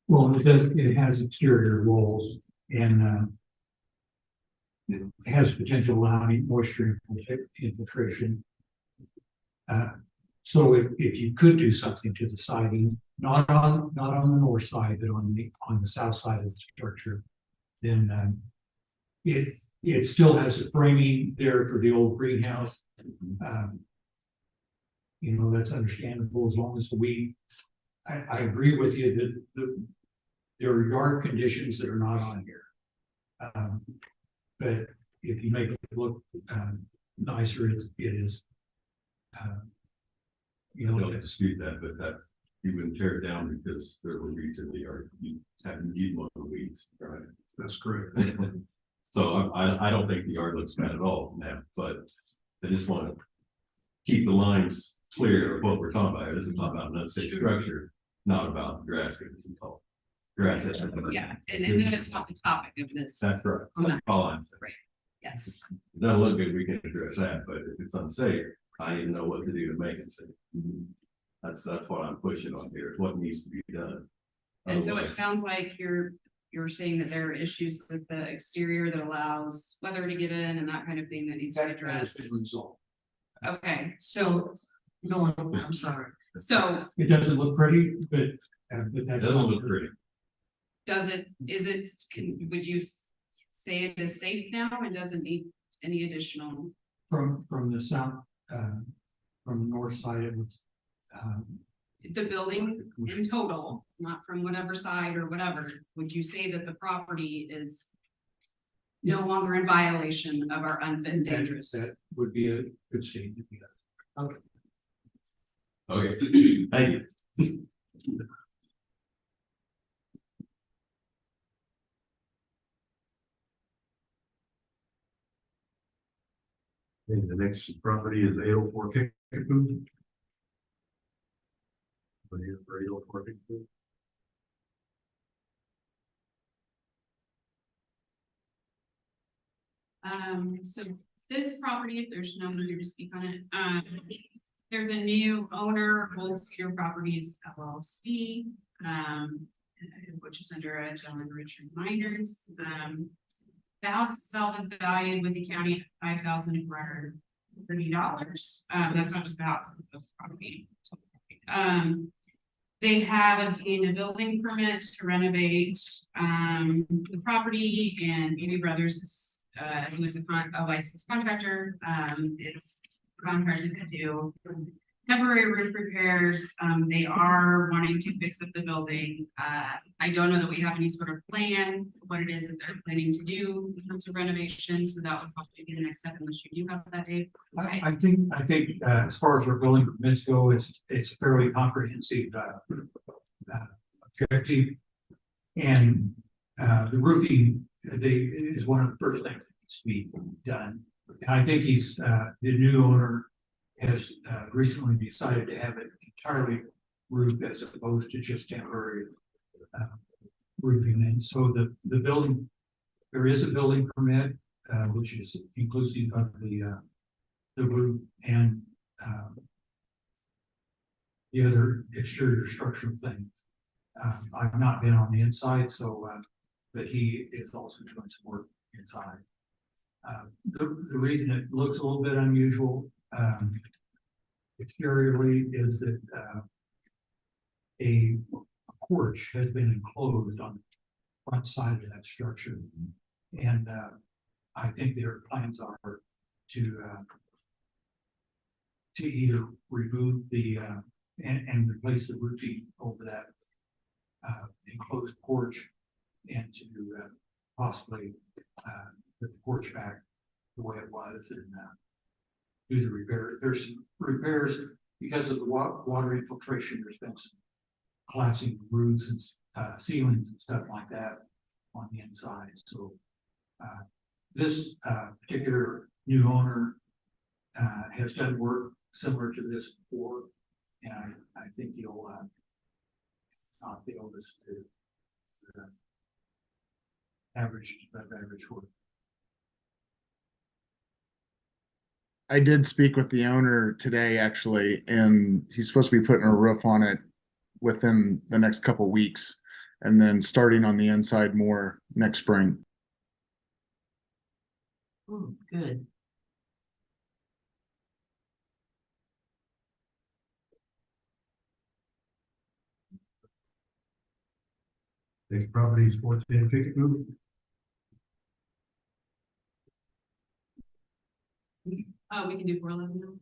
Well, it has exterior walls and it has potential allowing moisture infiltration. So if you could do something to the siding, not on the north side, but on the south side of the structure, then it still has a framing there for the old greenhouse. You know, that's understandable as long as I agree with you that there are yard conditions that are not on here. But if you make it look nicer, it is. You I know, don't dispute that, but that you wouldn't tear it down because there were weeds in the yard. You haven't eaten one of the weeds, right? That's correct. So I don't think the yard looks bad at all now, but I just want to keep the lines clear of what we're talking about. This is talking about an unsafe structure, not about grass getting too tall. Grass. Yeah, and that is not the topic of this. That's right. That's all I'm saying. Yes. It doesn't look good, we can address that, but if it's unsafe, I need to know what to do to make it safe. That's what I'm pushing on here, is what needs to be done. And so it Otherwise- sounds like you're saying that there are issues with the exterior that allows weather to get in and that kind of thing that needs to be that has been addressed. resolved. Okay, so, no, I'm sorry. so It doesn't look pretty, but It that's. doesn't look pretty. would you say it is safe now and doesn't need any additional? From the south, from the north side, it was. The building in total, not from whatever side or whatever, would you say that the property is no longer in violation of our unfit and dangerous? That would be a good statement. Yeah. Okay, thank you. And the next property is 804 Kickapoo. But here for 804 Kickapoo. So this property, if there's no one here to speak on it, there's a new owner, Old Cedar Properties LLC, which is under a gentleman, Richard Miners. The house itself is valued with the county at $5,430. That's not just the house, it's the property. They have obtained a building permit to renovate the property, and Amy Brothers is who is a licensed contractor, is contracted to do temporary roof repairs. They are wanting to fix up the building. I don't know that we have any sort of plan, what it is that they're planning to do in terms of renovation, so that would probably be the next step unless you do have that, Dave. Okay. I think as far as our building permits go, it's a fairly comprehensive objective. And the roofing, is one of the first things that needs to be done. And I think the new owner has recently decided to have it entirely roofed as opposed to just temporary roofing. And so the building, there is a building permit, which is inclusive of the roof and the other exterior structural things. I've not been on the inside, so but he is also doing some work inside. The reason it looks a little bit unusual exteriorly is that a porch has been enclosed on the front side of that structure, and I think their plans are to either remove the and replace the roofing over that enclosed porch, and to possibly put the porch back the way it was and do the repair. There's some repairs because of the water infiltration. There's been some collapsing of roofs and ceilings and stuff like that on the inside. So this particular new owner has done work similar to this before, and I think he'll not fail this to above average work. I did speak with the owner today, actually, and he's supposed to be putting a roof on it within the next couple weeks, and then starting on the inside more next spring. Good. Next property is 410 Kickapoo. Oh, we can do 411 now.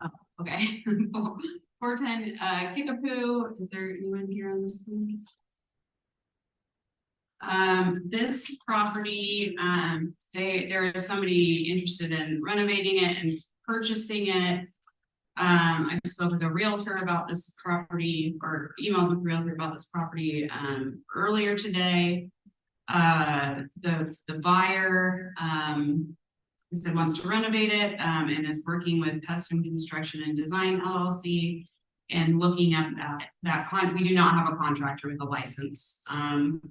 Oh, okay. 410, Kickapoo, is there anyone here on this one? This property, there is somebody interested in renovating it and purchasing it. I spoke with a realtor about this property, or emailed with a realtor about this property, earlier today. The buyer, he said wants to renovate it, and is working with Custom Construction and Design LLC. And looking at we do not have a contractor with a license,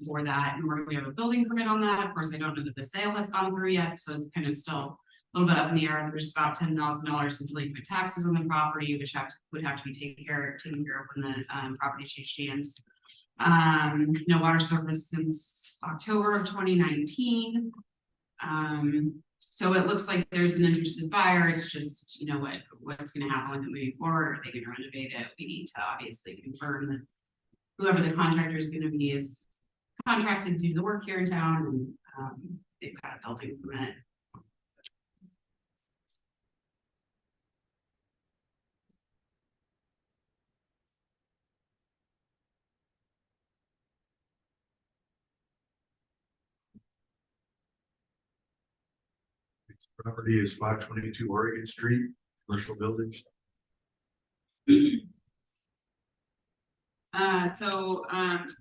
for that, nor do we have a building permit on that. Of course, I don't know that the sale has gone through yet, so it's kind of still a little bit up in the air. There's about $10,000 in delinquent taxes on the property, which would have to be taken care of when the property changed hands. No water service since October of 2019. So it looks like there's an interested buyer. It's just, you know, what's going to happen with it moving forward. Are they going to renovate it? We need to obviously confirm that whoever the contractor is going to be is contracted to do the work here in town, and they've got a building permit. Property is 522 Oregon Street, commercial buildings.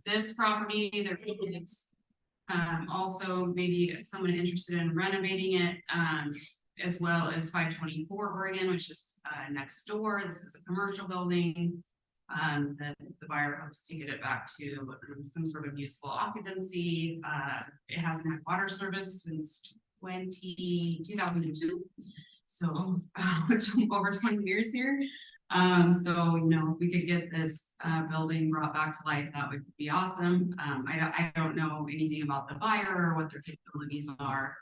This property, there is also maybe someone interested in renovating it, as well as 524 Oregon, which is next door. This is a commercial building. The buyer hopes to get it back to some sort of useful occupancy. It hasn't had water service since 2002, so over 20 years here. So, you know, if we could get this building brought back to life, that would be awesome. I don't know anything about the buyer or what their capabilities are,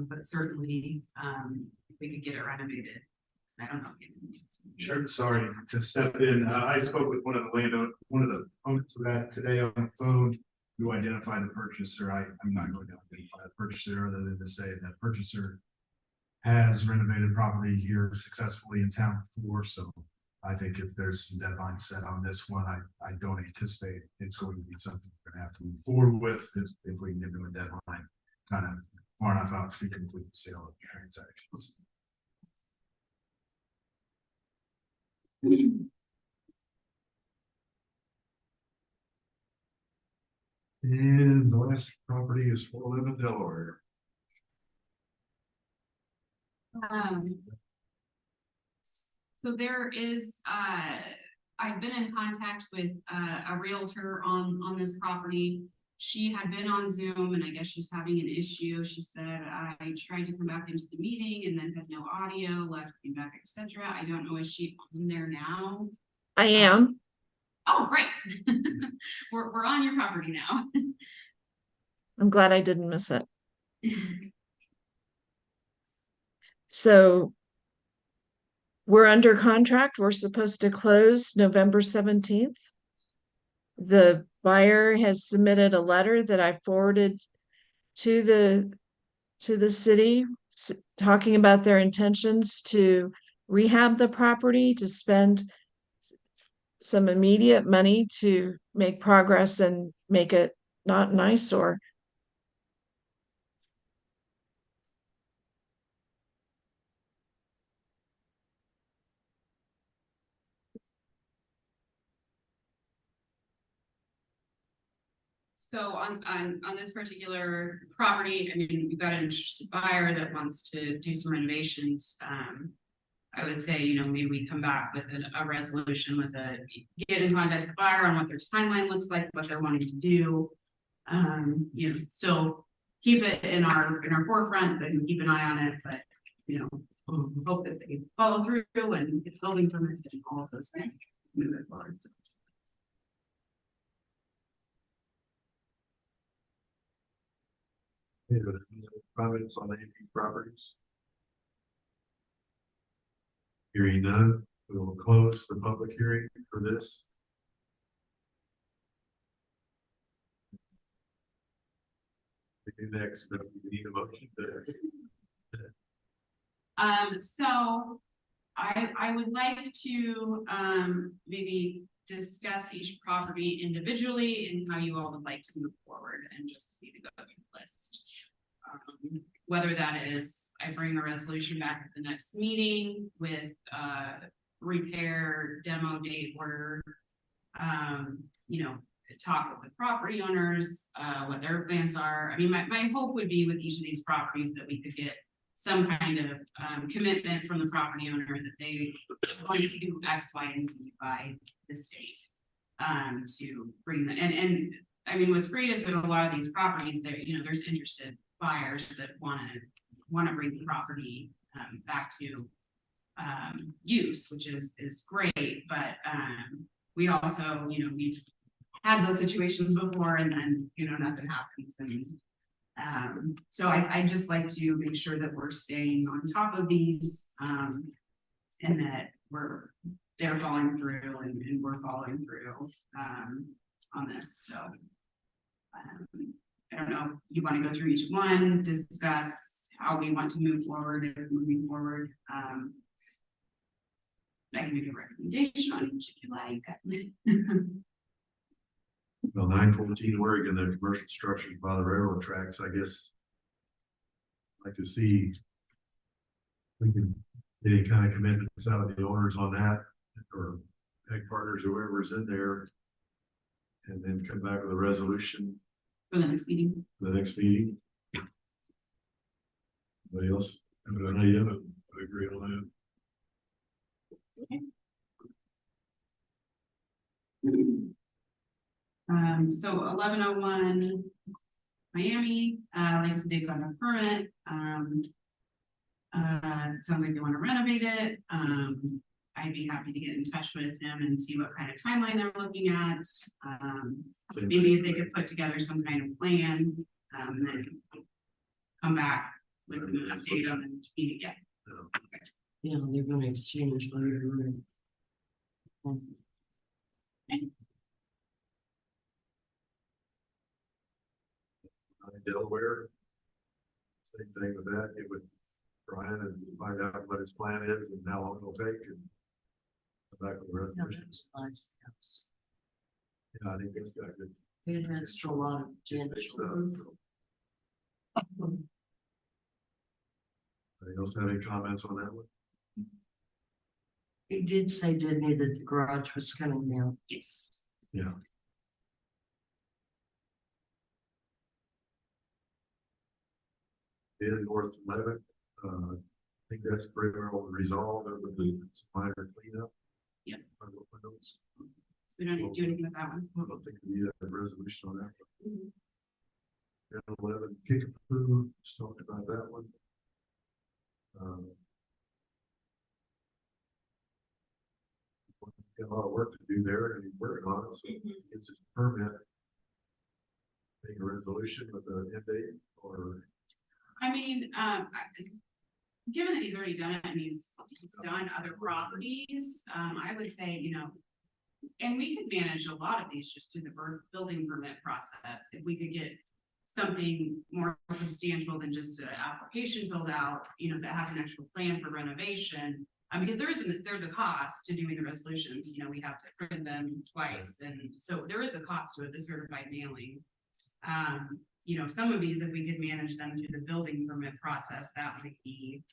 but certainly if we could get it renovated. I don't know. Sure, sorry to step in. I spoke with one of the owners of that today on the phone, who identified the purchaser. I'm not going to identify the purchaser other than to say that purchaser has renovated property here successfully in town before. So I think if there's some deadline set on this one, I don't anticipate it's going to be something we're gonna have to move forward with if we can give them a deadline kind of far enough out to complete the sale of the transactions. And the last property is 411 Delaware. So there is, I've been in contact with a realtor on this property. She had been on Zoom, and I guess she's having an issue. She said, I tried to come back into the meeting and then had no audio, left, came back, etc. I don't know, is she on there now? I am. Oh, great. We're on your property now. I'm glad I didn't miss it. So we're under contract. We're supposed to close November 17th. The buyer has submitted a letter that I forwarded to the city, talking about their intentions to rehab the property, to spend some immediate money to make progress and make it not an eyesore. So on this particular property, I mean, we've got an interested buyer that wants to do some renovations. I would say, you know, maybe we come back with a resolution with get in contact with the buyer on what their timeline looks like, what they're wanting to do. You know, still keep it in our forefront, but keep an eye on it, but, you know, hope that they follow through and it's building permits and all of those things. Move it forward. Any other comments on any of these properties? Hearing none, we will close the public hearing for this. Next, we need a motion there. So I would like to, maybe discuss each property individually and how you all would like to move forward and just maybe go through the list. Whether that is, I bring a resolution back at the next meeting with, repair, demo date order. You know, talk with the property owners, what their plans are. I mean, my hope would be with each of these properties that we could get some kind of commitment from the property owner that they want to do X, Y, and Z by the state. To bring the, and I mean, what's great is that a lot of these properties that, you know, there's interested buyers that wanna bring the property back to use, which is great, but we also, you know, we've had those situations before and then, you know, nothing happens. And so I just like to make sure that we're staying on top of these, and that they're following through and we're following through, on this, so. I don't know, you wanna go through each one, discuss how we want to move forward, if moving forward, I can make a recommendation on each if you like. Well, 914 Oregon, the commercial structures by the railroad tracks, I guess. I'd like to see. We can get any kind of commitments out of the owners on that, or egg partners, whoever's in there. And then come back with a resolution For the next meeting. for the next meeting. Anybody else? I know you haven't, I agree on So 1101 Miami, like I said, they've got a permit, it sounds like they want to renovate it, I'd be happy to get in touch with them and see what kind of timeline they're looking at. Maybe if they could put together some kind of plan, and then come back with an update on the meeting. Yeah. Yeah, they're gonna exchange later. Delaware. Same thing with that, get with Brian and find out what his plan is and how long it'll take and. Come back with the resolutions. Nice house. Yeah, I think it's got good. It has a lot of potential. Anybody else have any comments on that one? He did say, didn't he, that the garage was coming down? Yes. Yeah. In North 11, I think that's pretty well resolved, other than some minor cleanup. Yeah. Windows. So we don't need to do anything with that one. I don't think we need a resolution on that one. 11, Kickapoo, just talked about that one. Got a lot of work to do there, and he's working on it, so it's his permit. Make a resolution with an end date, or I mean, given that he's already done it and he's done other properties, I would say, you know, and we could manage a lot of these just through the building permit process. If we could get something more substantial than just an application filled out, you know, that has an actual plan for renovation. Because there's a cost to doing the resolutions, you know, we have to print them twice, and so there is a cost to it, the certified mailing. You know, some of these, if we could manage them through the building permit process, that would be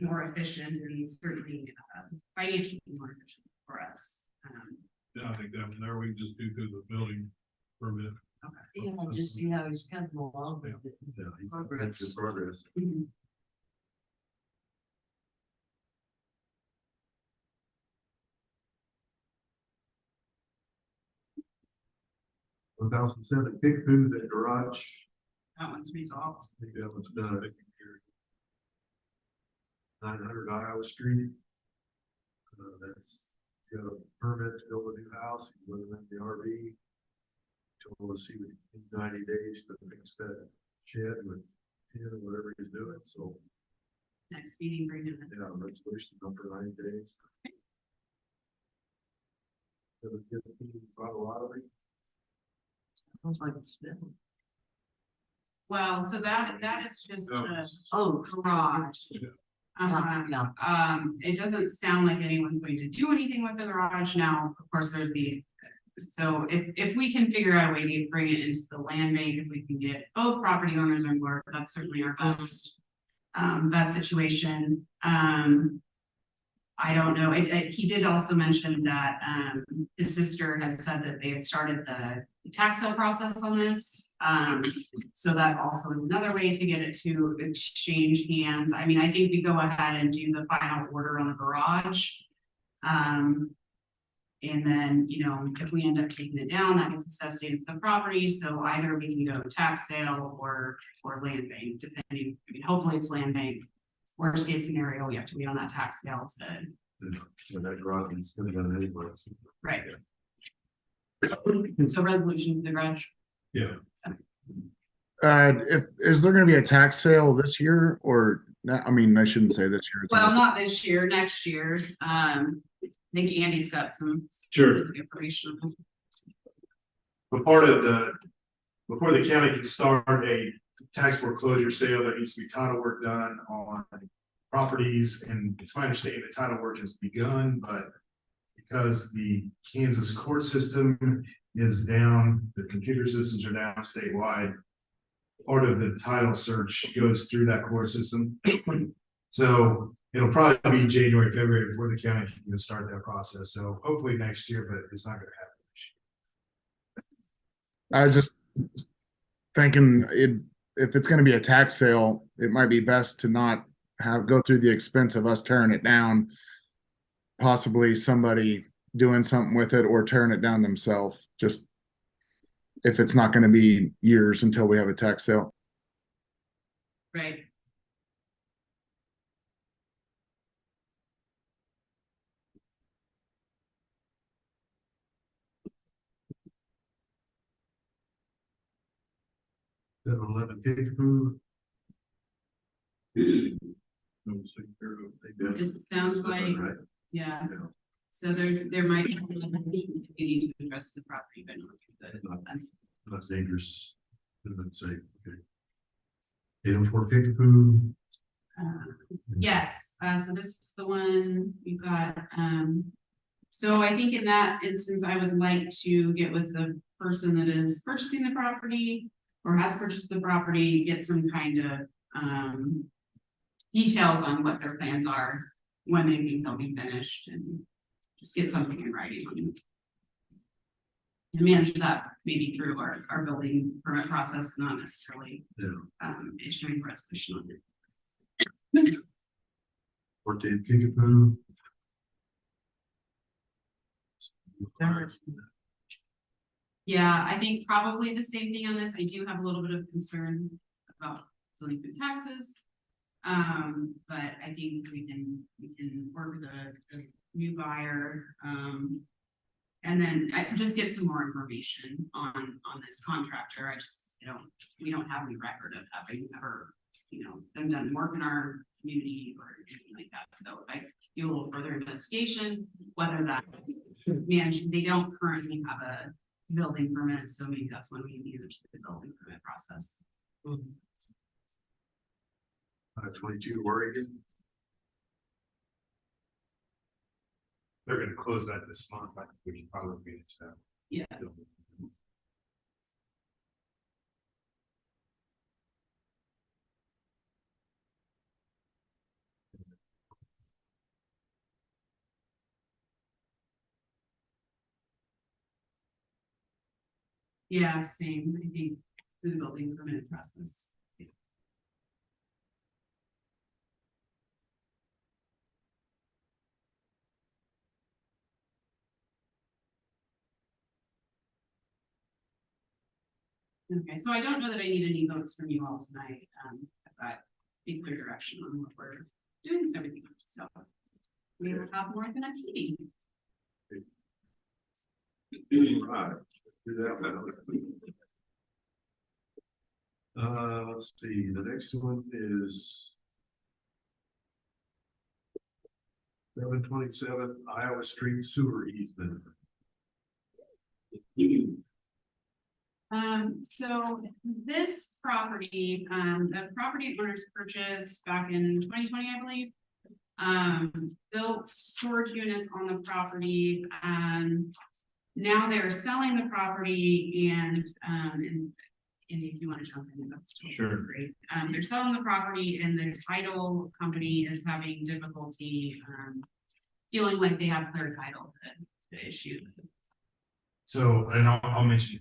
more efficient and certainly financially more efficient for us. Yeah, I think that one there, we can just do through the building permit. You know, just see how he's coming along with it. yeah, he's Progress. making progress. 1007 Kickapoo, the garage, That one's resolved. I think that one's done. 900 Iowa Street. That's got a permit to build a new house, he's living in the RV. Told us he would need 90 days to fix that shed with, whatever he's doing, so, Next meeting, bring it in. yeah, resolution done for 90 days. Sounds like it's been. Well, so that is just the Oh, garage. yeah. It doesn't sound like anyone's going to do anything with the garage now. Of course, there's so if we can figure out a way to bring it into the land bank, if we can get both property owners on board, that's certainly our best situation. I don't know. He did also mention that his sister had said that they had started the tax sale process on this. So that also is another way to get it to exchange hands. I mean, I think we go ahead and do the final order on the garage. And then, if we end up taking it down, that gets assessed into the property. So either we can go tax sale or land bank, depending. I mean, hopefully it's land bank. Worst case scenario, we have to wait on that tax sale to. That garage is gonna go anywhere. Right. So resolution for the garage. Yeah. Is there gonna be a tax sale this year or not? I mean, I shouldn't say this year. It's Well, almost- not this year, next year. I think Andy's got some. Sure. Information. But before the county can start a tax foreclosure sale, there needs to be title work done on properties, and it's my understanding the title work has begun, but because the Kansas court system is down, the computer systems are down statewide. Part of the title search goes through that court system. So it'll probably be January, February before the county can even start that process. So hopefully next year, but it's not gonna happen this year. I was just thinking if it's gonna be a tax sale, it might be best to not go through the expense of us tearing it down. Possibly somebody doing something with it or tearing it down themselves, just if it's not gonna be years until we have a tax sale. Right. That 11 Kickapoo. It sounds like, Right. yeah, so there might be we need to address the property, but that's. Not dangerous. Let's say, okay. 804 Kickapoo. Yes, so this is the one we've got, so I think in that instance, I would like to get with the person that is purchasing the property. Or has purchased the property, get some kind of, details on what their plans are, when they think they'll be finished, and just get something in writing on it. To manage that maybe through our building permit process, not necessarily, issuing a resolution on it. 14 Kickapoo. Yeah, I think probably the same thing on this. I do have a little bit of concern about delinquent taxes. But I think we can work with the new buyer, and then I just get some more information on this contractor. We don't have any record of having ever, them done work in our community or anything like that. So if I do a little further investigation, whether that they don't currently have a building permit, so maybe that's when we need the building permit process. 22 Oregon. They're gonna close that this month. I think we can probably manage that. Yeah. Yeah, same, I think, through the building permit process. Okay, so I don't know that I need any votes from you all tonight. I've got a clear direction on what we're doing with everything, so. We will have more at the next meeting. Right. Do that now. Let's see, the next one is 727 Iowa Street sewer easement. So this property, the property owners purchased back in 2020, I believe. Built storage units on the property, now they're selling the property and if you want to jump in, that's totally Sure. great. They're selling the property and the title company is having difficulty, feeling like they have clear title to the issue. So, and I'll mention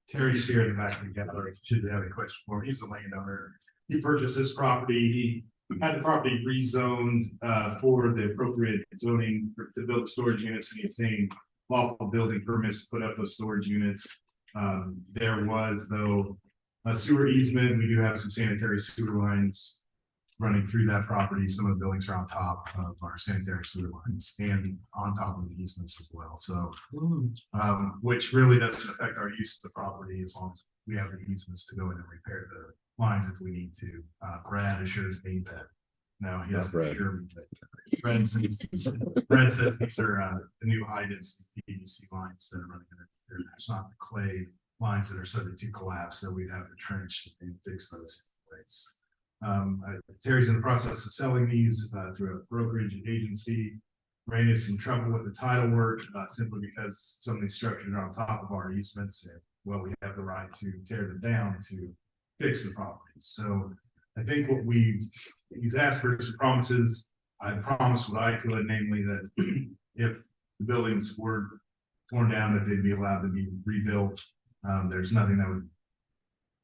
Terry's here in the back of the gallery, should you have a question for him, he's a landowner. He purchased this property, he had the property rezoned for the appropriate zoning to build storage units and he obtained lawful building permits to put up those storage units. There was though a sewer easement, we do have some sanitary sewer lines running through that property. Some of the buildings are on top of our sanitary sewer lines and on top of the easements as well. So, which really doesn't affect our use of the property as long as we have the easements to go in and repair the lines if we need to. Brad assures me that. No, he doesn't assure me that. Brad says these are the new high density PVC lines that are running in. It's not the clay lines that are subject to collapse that we'd have to trench and fix those in place. Terry's in the process of selling these through a brokerage agency. Ran into some trouble with the title work simply because some of these structures are on top of our easements and well, we have the right to tear them down to fix the property. So I think what he's asked for some promises. I promised what I could, namely that if the buildings were torn down, that they'd be allowed to be rebuilt. There's nothing that would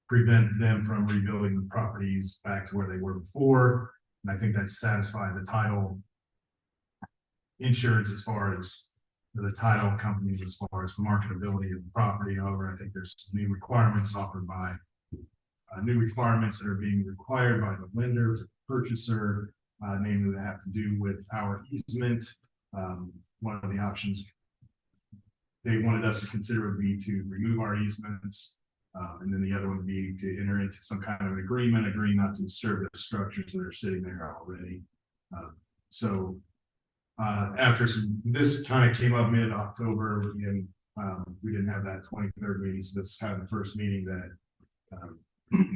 prevent them from rebuilding the properties back to where they were before. And I think that's satisfied the title insurance as far as the title companies, as far as the marketability of the property. However, I think there's some new requirements offered by new requirements that are being required by the lender, the purchaser, namely that have to do with our easement. One of the options they wanted us to consider would be to remove our easements. And then the other one would be to enter into some kind of an agreement, agreeing not to disturb the structures that are sitting there already. After this kind of came up mid-October and we didn't have that 23rd meeting. So this is kind of the first meeting that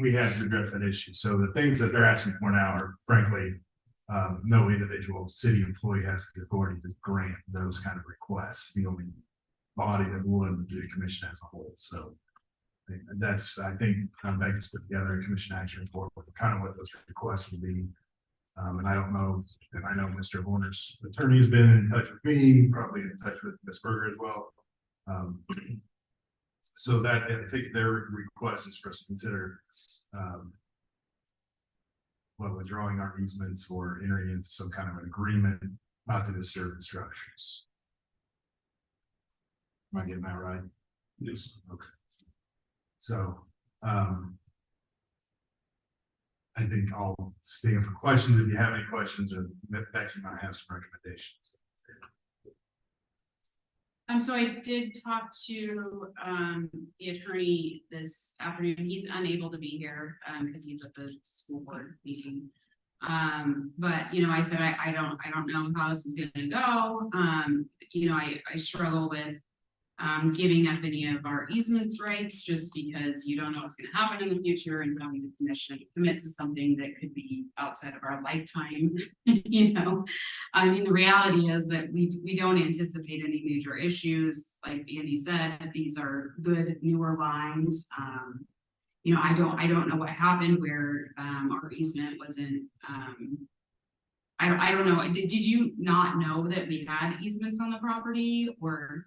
we had to address that issue. So the things that they're asking for now are frankly, no individual city employee has the authority to grant those kind of requests. The only body that would be the commission as a whole. So that's, I think, Becky's put together a commission action report with kind of what those requests would be. And I don't know, and I know Mr. Horner's attorney has been in touch with me, probably in touch with Ms. Berger as well. So that I think their request is for us to consider withdrawing our easements or entering into some kind of an agreement not to disturb the structures. Am I getting that right? Yes. Okay. So I think I'll stay in for questions if you have any questions, or Becky might have some recommendations. So I did talk to the attorney this afternoon. He's unable to be here because he's at the school board meeting. But you know, I said I don't know how this is gonna go. You know, I struggle with giving up any of our easements rights just because you don't know what's going to happen in the future and having to commit to something that could be outside of our lifetime. You know, I mean, the reality is that we don't anticipate any major issues. Like Andy said, these are good newer lines. You know, I don't know what happened where our easement wasn't. I don't know. Did you not know that we had easements on the property or?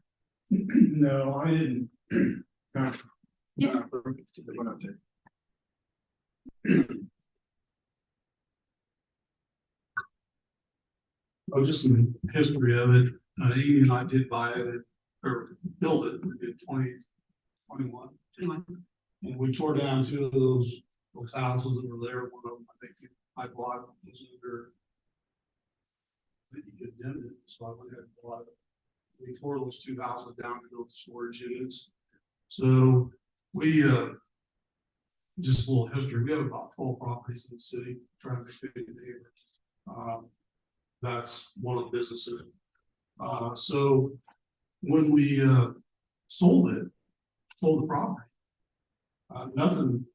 No, I didn't. Yeah. Oh, just some history of it. Amy and I did buy it or build it in 2021. And we tore down two of those houses that were there. One of them, I think, I bought was under. I think you condemned it, so I went ahead and bought it. We tore those two houses down to build storage units. So we, just a little history, we have about 12 properties in the city, trying to fit neighbors. That's one of the businesses. So when we sold the property, nothing,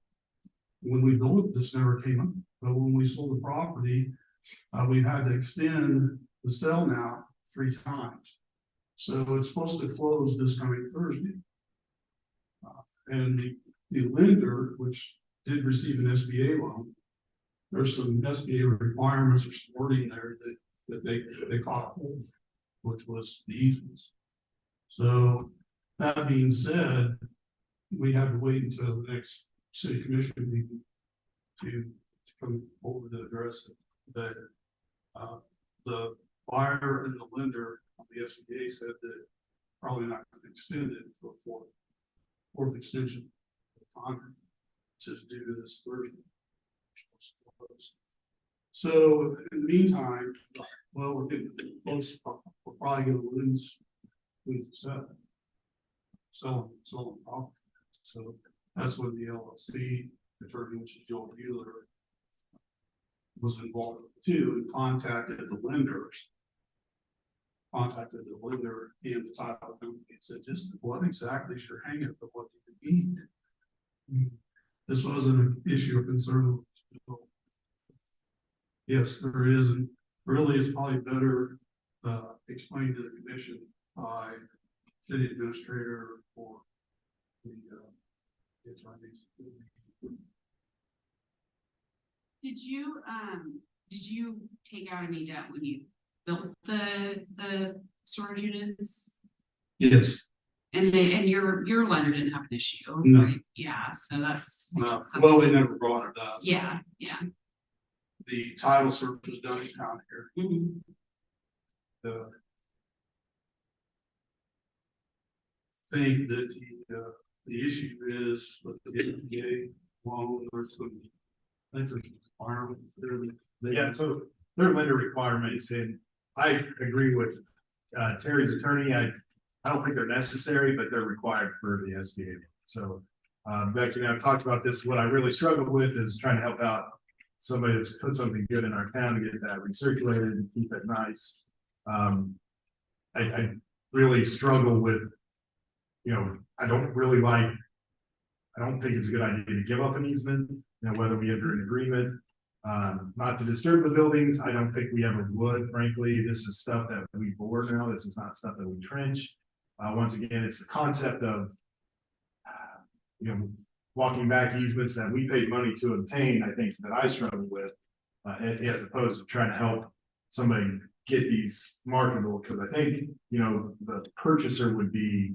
when we built it, this never came up. But when we sold the property, we had to extend the sale now 3 times. So it's supposed to close this coming Thursday. And the lender, which did receive an SBA loan, there's some SBA requirements or some wording there that they caught hold, which was the easements. So that being said, we have to wait until the next city commission meeting to come over to address it. That the buyer and the lender on the SBA said that probably not going to extend it for a fourth extension of the contract to do this Thursday. So in the meantime, well, we're getting close. We're probably going to lose the selling property. So that's when the LLC attorney, which is Joel Bueller, was involved too, and contacted the lenders. Contacted the lender and the title company and said, just what exactly is your hang up of what you need? This wasn't an issue of concern. Yes, there is, and really it's probably better explained to the commission by city administrator or the attorneys. Did you take out any debt when you built the storage units? Yes. And your lender didn't have an issue, No. right? Yeah, so that's. No, well, they never brought it up. Yeah. The title search was done in town here. Mhm. Think that the issue is with the SBA loan or some. I think there's requirements there. Yeah, so there are lender requirements, and I agree with Terry's attorney. I don't think they're necessary, but they're required for the SBA. So Becky and I have talked about this. What I really struggle with is trying to help out somebody that's put something good in our town to get that recirculated and keep it nice. I really struggle with, I don't think it's a good idea to give up an easement, whether we enter an agreement, not to disturb the buildings. I don't think we ever would, frankly. This is stuff that we bore now. This is not stuff that we trench. Once again, it's the concept of, walking back easements that we paid money to obtain, I think that I struggle with, as opposed to trying to help somebody get these marketable, because I think, the purchaser would be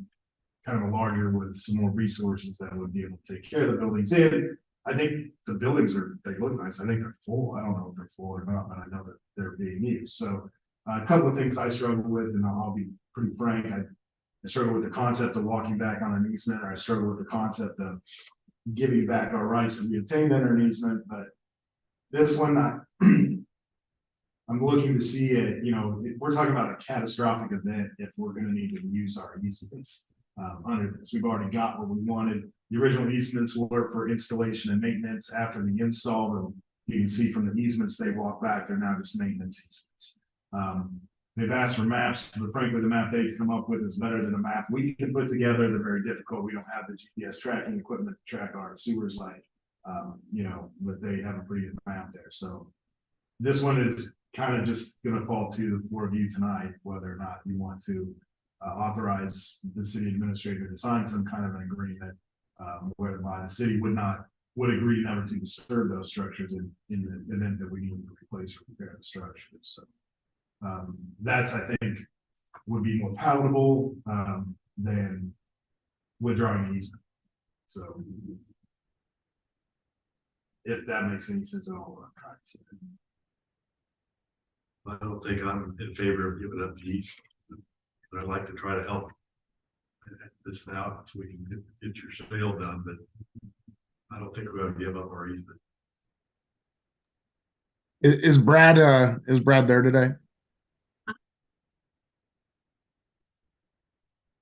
kind of a larger with some more resources that would be able to take care of the buildings. And I think the buildings they look nice. I think they're full. I don't know if they're full or not, but I know that they're being used. So a couple of things I struggle with, and I'll be pretty frank. I struggle with the concept of walking back on an easement, or I struggle with the concept of giving back our rights that we obtained under an easement. But this one, I'm looking to see it, we're talking about a catastrophic event if we're going to need to use our easements under this. We've already got what we wanted. The original easements were for installation and maintenance. After the install, you can see from the easements they walk back, they're now just maintenance easements. They've asked for maps, but frankly, the map they've come up with is better than a map we can put together. They're very difficult. We don't have the GPS tracking equipment to track our sewers like, but they have a pretty good map there. So this one is kind of just going to fall to the 4 of you tonight, whether or not you want to authorize the city administrator to sign some kind of an agreement whereby the city would agree never to disturb those structures in the event that we need to replace or repair the structures. So that's, I think, would be more palatable than withdrawing the easement. So if that makes any sense at all, what I'm trying to say. I don't think I'm in favor of giving up the easement, but I'd like to try to help this out so we can get your sale done. But I don't think we're gonna give up our easement. Is Brad there today?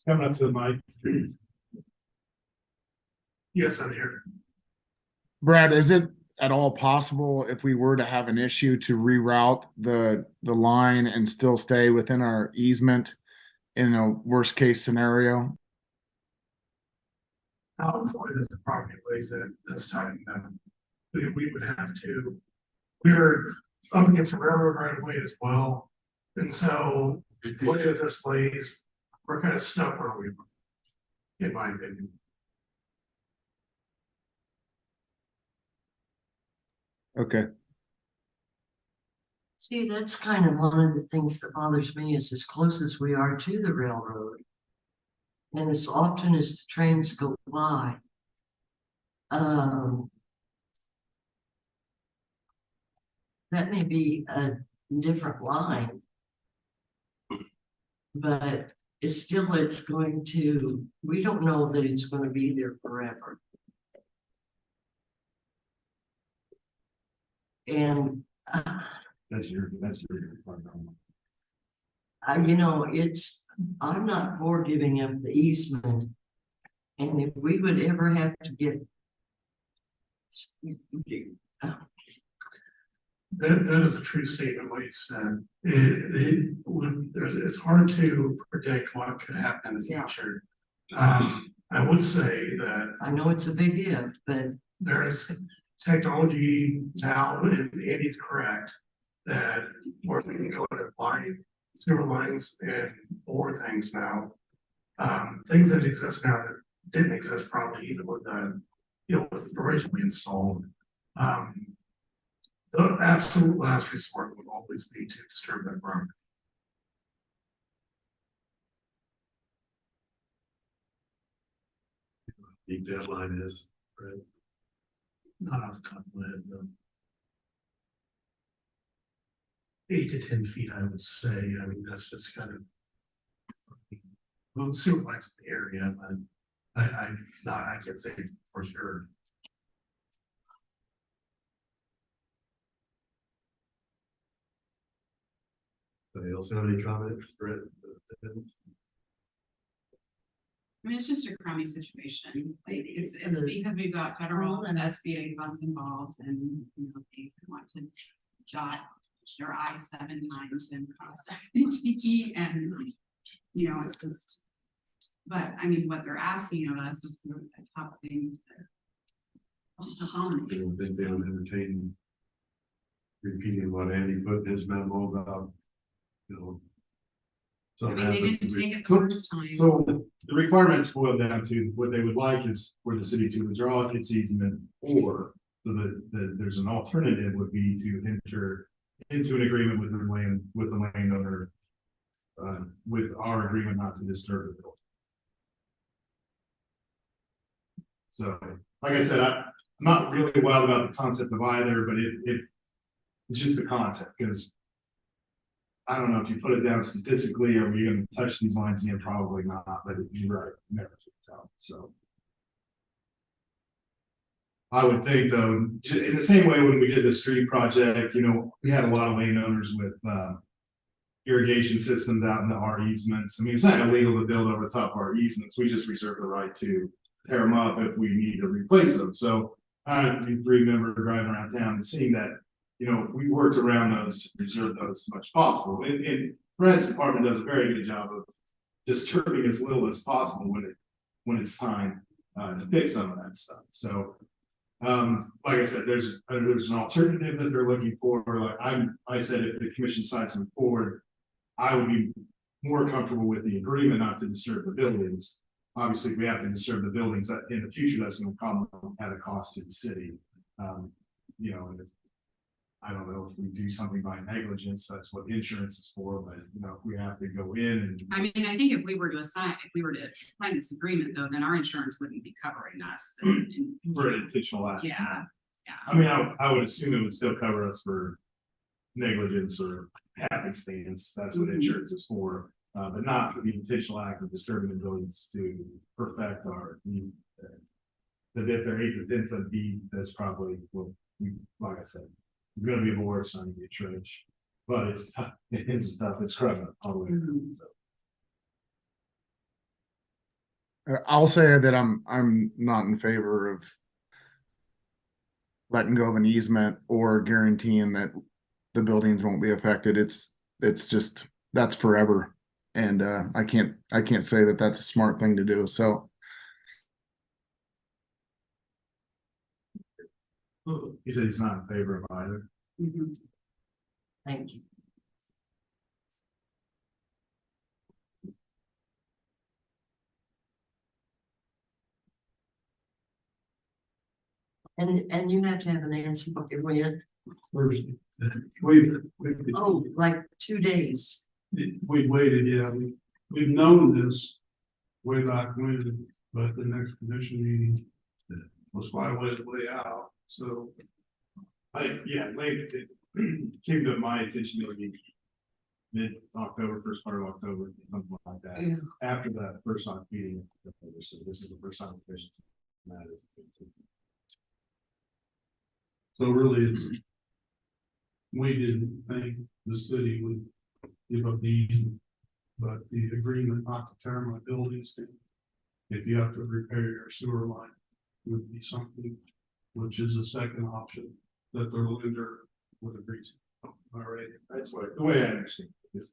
Coming up to the mic. Yes, I'm here. Brad, is it at all possible if we were to have an issue to reroute the line and still stay within our easement in a worst case scenario? How far does the property lays at this time? We would have to, we're up against the railroad right away as well. And so looking at this lays, we're kind of stuck where we were, in my opinion. Okay. See, that's kind of one of the things that bothers me is as close as we are to the railroad. And as often as the trains go by. That may be a different line. But it's going to, we don't know that it's going to be there forever. And That's your. I'm not for giving up the easement. And if we would ever have to get. That is a true statement, what you said. It's hard to predict what could happen in the future. I would say that. I know it's a big if, but. There's technology now, and Andy's correct, that where we can go and apply sewer lines and bore things now. Things that exist now that didn't exist probably even when was originally installed. The absolute last resort would always be to disturb that property. The deadline is, right? Not off the top of my head, no. 8 to 10 feet, I would say. I mean, that's just kind of sewer lines in the area, but I can't say for sure. Anybody else have any comments, Brett? I mean, it's just a crummy situation. Like, it's because we've got federal and SBA funds involved, and they want to dot their I 7 times and cross 70, and it's just. But I mean, what they're asking of us is a tough thing to accommodate. I don't think they would entertain repeating what Andy put in his memo about, I mean, they didn't take it the first time. So the requirements boil down to what they would like is for the city to withdraw its easement, or so that there's an alternative would be to enter into an agreement with the landowner, with our agreement not to disturb the building. So, like I said, I'm not really wild about the concept of either, but it's just a concept, because I don't know if you put it down statistically, are we going to touch these lines again? Probably not, but you're right, never tell. So I would think, though, in the same way when we did the street project, we had a lot of landowners with irrigation systems out into our easements. I mean, it's not illegal to build over the top of our easements. We just reserve the right to tear them up if we need to replace them. So I remember driving around town and seeing that. We worked around those to preserve those as much as possible. And Brad's department does a very good job of disturbing as little as possible when it's time to fix some of that stuff. So, like I said, there's an alternative that they're looking for. Like I said, if the commission signs them forward, I would be more comfortable with the agreement not to disturb the buildings. Obviously, if we have to disturb the buildings, that in the future, that's going to come at a cost to the city. And if, I don't know if we do something by negligence, that's what insurance is for, but if we have to go in and. I mean, I think if we were to sign this agreement, though, then our insurance wouldn't be covering us. For an intentional act. Yeah. I mean, I would assume it would still cover us for negligence or happenstance. That's what insurance is for, but not for the intentional act of disturbing the buildings to perfect our need. But if they're 8 to 10 foot deep, that's probably, well, like I said, it's gonna be more sun to get trench. But it's tough, it's tough, it's scrubbing all the way around, so. I'll say that I'm not in favor of letting go of an easement or guaranteeing that the buildings won't be affected. It's just, that's forever. And I can't say that that's a smart thing to do. So He said he's not in favor of either. Thank you. And you have to have an answer by when? Thursday. Oh, like 2 days. We waited, yeah, we've known this way back when, but the next commission meeting was quite a way out, so. Late, it came to my attention maybe mid-October, first part of October, something like that. Yeah. After that first on meeting, so this is the first time efficiency matters. So really, it's. We didn't think the city would give up the easement, but the agreement not to tear my buildings down. If you have to repair your sewer line, would be something, which is a second option that their lender would agree to. All right, That's what, the way I understand it.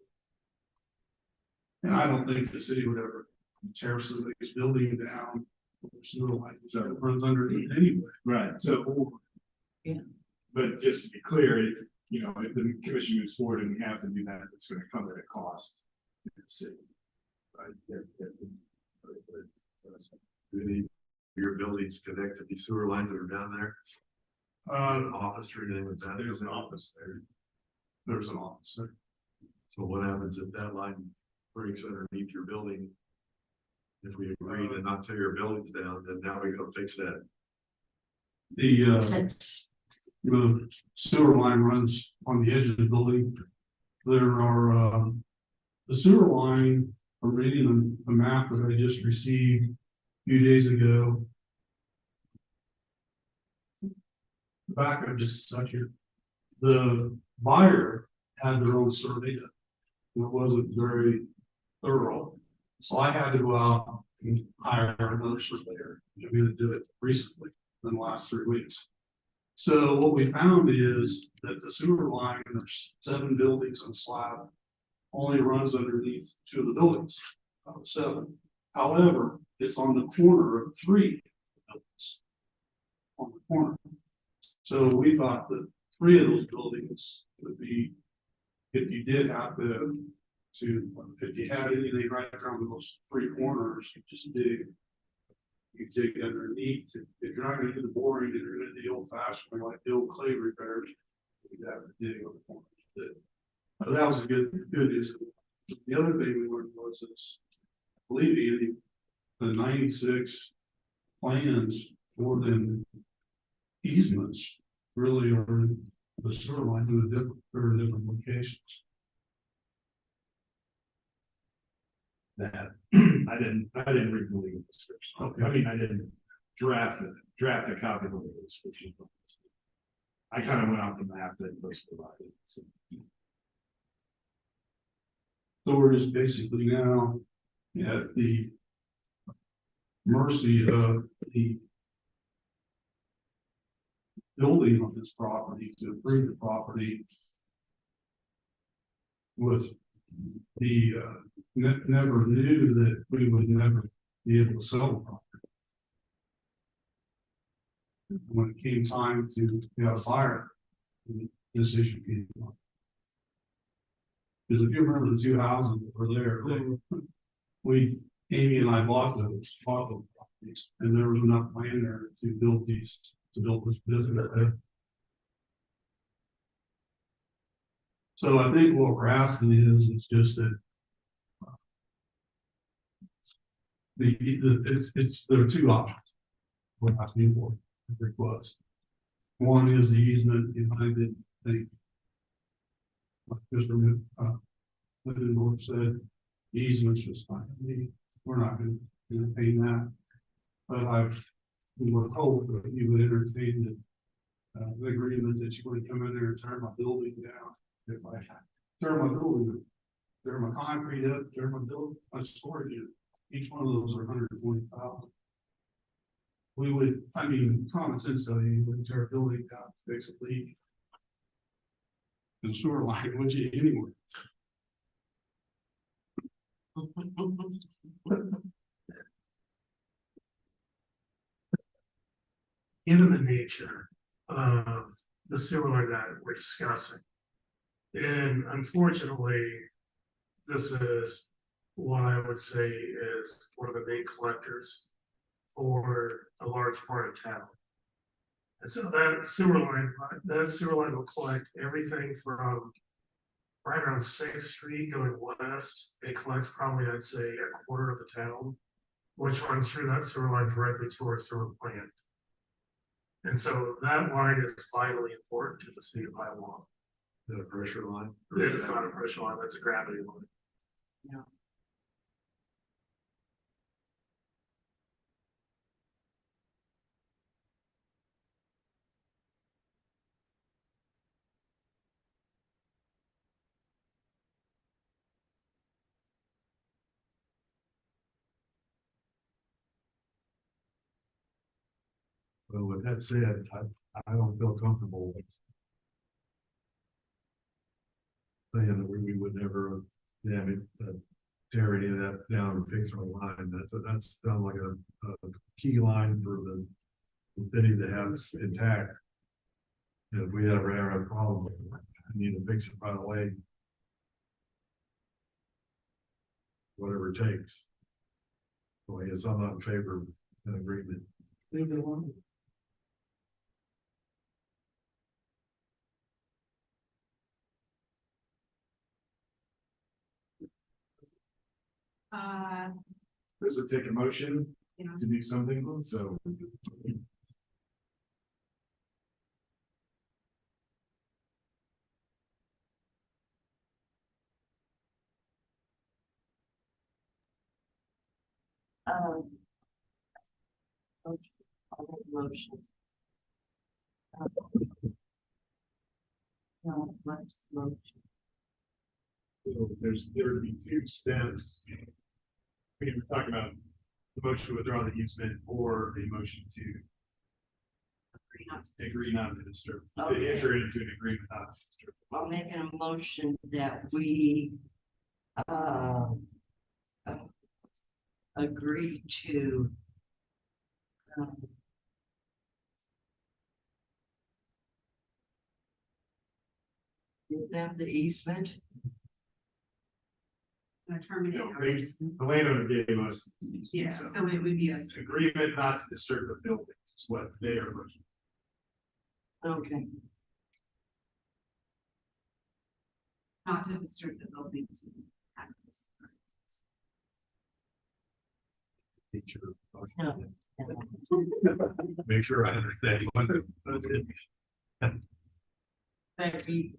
and I don't think the city would ever tear somebody's building down. Sewer line, so it runs underneath anyway. Right, so. Yeah. But just to be clear, if the commission moves forward and we have to do that, it's gonna come at a cost to the city. Right? Your buildings connected, these sewer lines that are down there, office or anything like that. There's an office there. There's an office there. So what happens if that line breaks underneath your building? If we agree to not tear your buildings down, then now we go fix that. That's, The sewer line runs on the edge of the building. There are, the sewer line, I'm reading the map that I just received a few days ago. Back up just a second. The buyer had their own survey done. It wasn't very thorough. So I had to go out and hire another surveyor to be able to do it recently in the last 3 weeks. So what we found is that the sewer line, there's 7 buildings on slab, only runs underneath 2 of the buildings, out of 7. However, it's on the corner of 3 buildings. On the corner. So we thought that 3 of those buildings would be, if you did have if you had anything right around those 3 corners, you just dig. You dig underneath. If you're not gonna do the boring, if you're gonna do the old fashioned, way, like the old clay repairs, you'd have to dig on the corners. That was a good news. The other thing we learned was this, I believe Andy, the 96 plans for them easements really are the sewer lines in different locations. That I didn't read the legal description. Okay. I mean, I didn't draft a copy of the legal description. I kind of went off the map that was provided. So. So we're just basically now at the mercy of the building on this property to approve the property with the never knew that we would never be able to sell the property. When it came time to have a fire, this issue came up. Because if you remember the 2 houses that were there, Amy and I bought those properties, and there was enough land there to build this business. So I think what we're asking is just that there are 2 options. What I asking for request. One is the easement behind it. Like Mr. Lindenborg said, the easement's just fine. We're not going to pay that. But I've we would hope that you would entertain the agreement that you would come in there and tear my building down. If I tear my building, tear my concrete up, tear my building, my storage unit, each one of those are 120,000. We would, I mean, common sense tells you, you wouldn't tear a building down, to fix a leak. The sewer line, would you anyway? Given the nature of the sewer line that we're discussing. And unfortunately, this is what I would say is one of the main collectors for a large part of town. And so that sewer line will collect everything from right around 6th Street going west. It collects probably, I'd say, a quarter of the town, which runs through that sewer line directly to our sewer plant. And so that line is vitally important to the city of Hiawatha. The pressure line. It is not a pressure line, that's a gravity line. Yeah. Well, with that said, I don't feel comfortable saying that we would never damage, tear any of that down and fix our line. That's sounds like a key line for the city to have intact. And if we ever have a problem, I need to fix it right away. Whatever it takes. So I guess I'm not in favor of an agreement. This would take a motion Yeah. to do something, so. Motion. No, let's motion. So there would be two steps. We were talking about the motion to withdraw the easement or the motion to agree not to disturb, Okay. enter into an agreement not to disturb. I'm making a motion that we agree to give them the easement. Terminate. No, the landowner gave us. Yeah, so it would be a Agreement not to disturb the buildings is what they are looking. Okay. not to disturb the buildings. and access. Make sure I understand. Becky,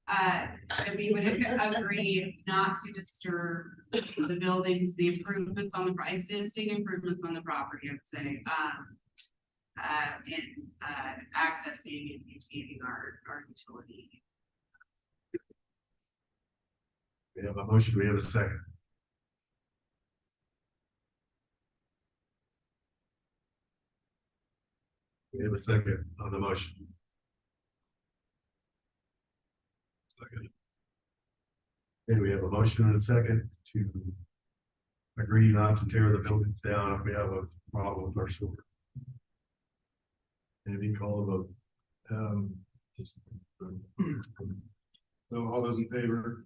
And we would agree not to disturb the buildings, the improvements on the existing improvements on the property, I would say. And accessing and maintaining our utility. We have a motion, we have a second. We have a second on the motion. Second. Okay, we have a motion and a second to agree not to tear the buildings down if we have a problem with our sewer. Any call of vote? So all those in favor?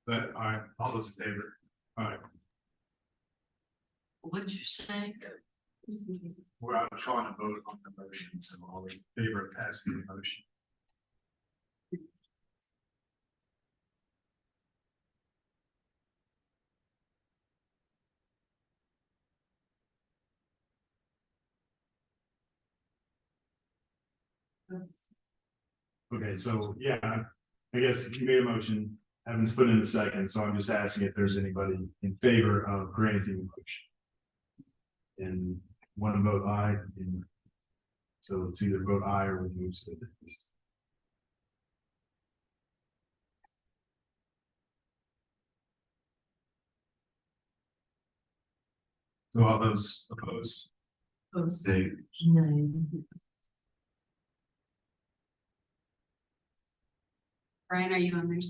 That, all right, all those in favor? All right. what'd you say? Well, I'm trying to vote on the motion, so all in favor of passing the motion. Okay, so, yeah, I guess you made a motion, Haven't put in a second, so I'm just asking if there's anybody in favor of granting the motion. And one vote aye, and so it's either vote aye or we move to this. So all those opposed, say Brian, are you on there?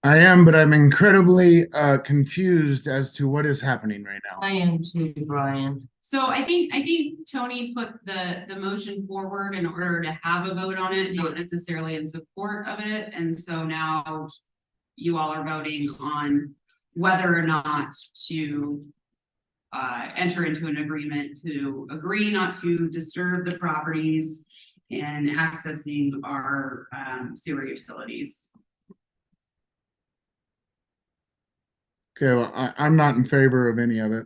I am, but I'm incredibly confused as to what is happening right now. I am too, Brian. So I think Tony put the motion forward in order to have a vote on it, not necessarily in support of it, and so now you all are voting on whether or not to enter into an agreement to agree not to disturb the properties and accessing our sewer utilities. Okay, well, I'm not in favor of any of it.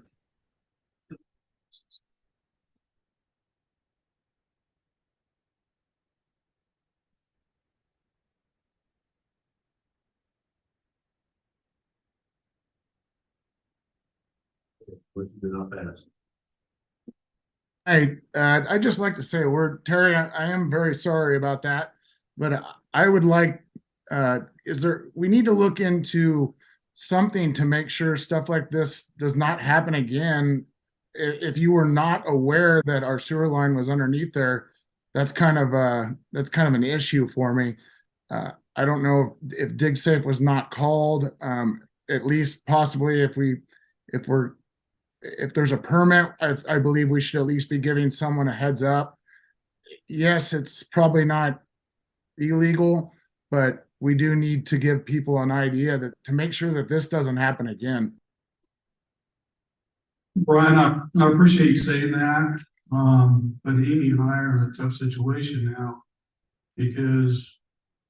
Which did not pass. Hey, I'd just like to say a word, Terry. I am very sorry about that, but I would like, we need to look into something to make sure stuff like this does not happen again. If you were not aware that our sewer line was underneath there, that's kind of an issue for me. I don't know if DigSafe was not called, at least possibly if there's a permit, I believe we should at least be giving someone a heads up. Yes, it's probably not illegal, but we do need to give people an idea to make sure that this doesn't happen again. Brian, I appreciate you saying that, but Amy and I are in a tough situation now because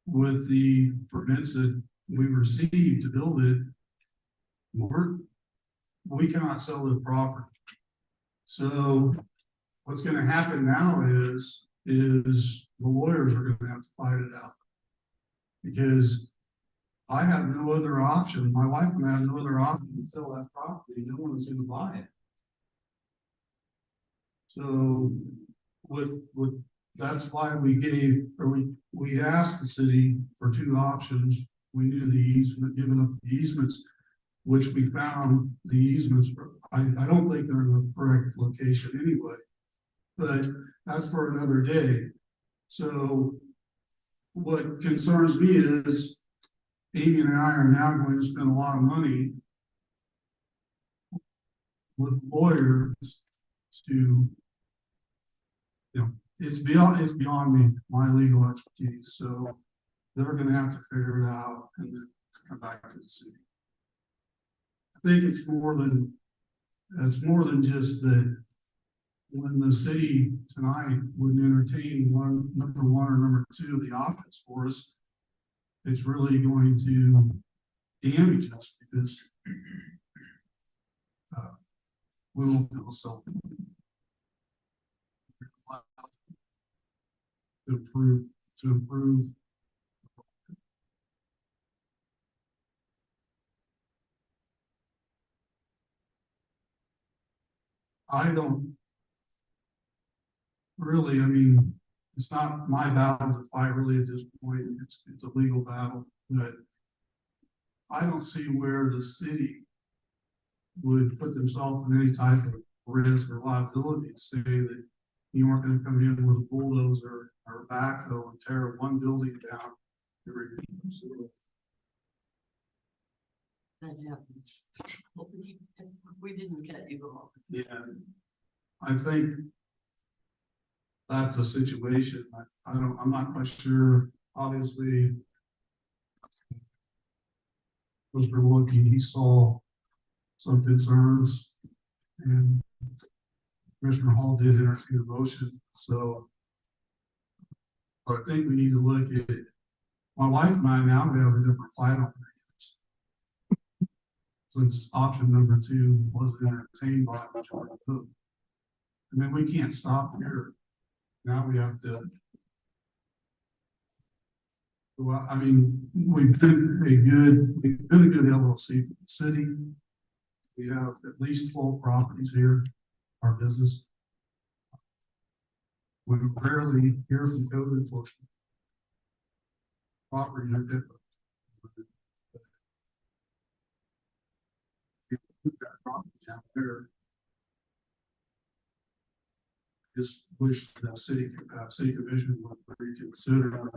with the permits that we received to build it, we cannot sell the property. So what's going to happen now is the lawyers are going to have to fight it out because I have no other option. My wife and I have no other option to sell that property. No one is going to buy it. So that's why we asked the city for two options. We knew the easement, giving up the easements, which we found the easements. I don't think they're in the correct location anyway, but that's for another day. So what concerns me is Amy and I are now going to spend a lot of money with lawyers to, it's beyond me, my legal expertise. So they're going to have to figure it out and then come back to the city. I think it's more than just that when the city tonight wouldn't entertain number one or number two of the options for us, it's really going to damage us because we won't be able to sell to improve. I don't really, it's not my battle to fight really at this point. It's a legal battle, but I don't see where the city would put themselves in any type of risk or liability to say that you aren't going to come in with a bulldozer or a backhoe and tear one building down. That happens. We didn't cut you off. Yeah, I think that's a situation. I'm not quite sure. Obviously, Mr. Wookey, he saw some concerns, and Commissioner Hall did entertain a motion. So, but I think we need to look at it. My wife and I now we have a different fight on it. Since option number 2 wasn't entertained by a majority vote. We can't stop here. Now we have to Well, I mean, we've been a good LLC for the city. We have at least 12 properties here, our business. We rarely hear from code enforcement. Properties are different. We've got properties out there. Just wish the city commission would reconsider.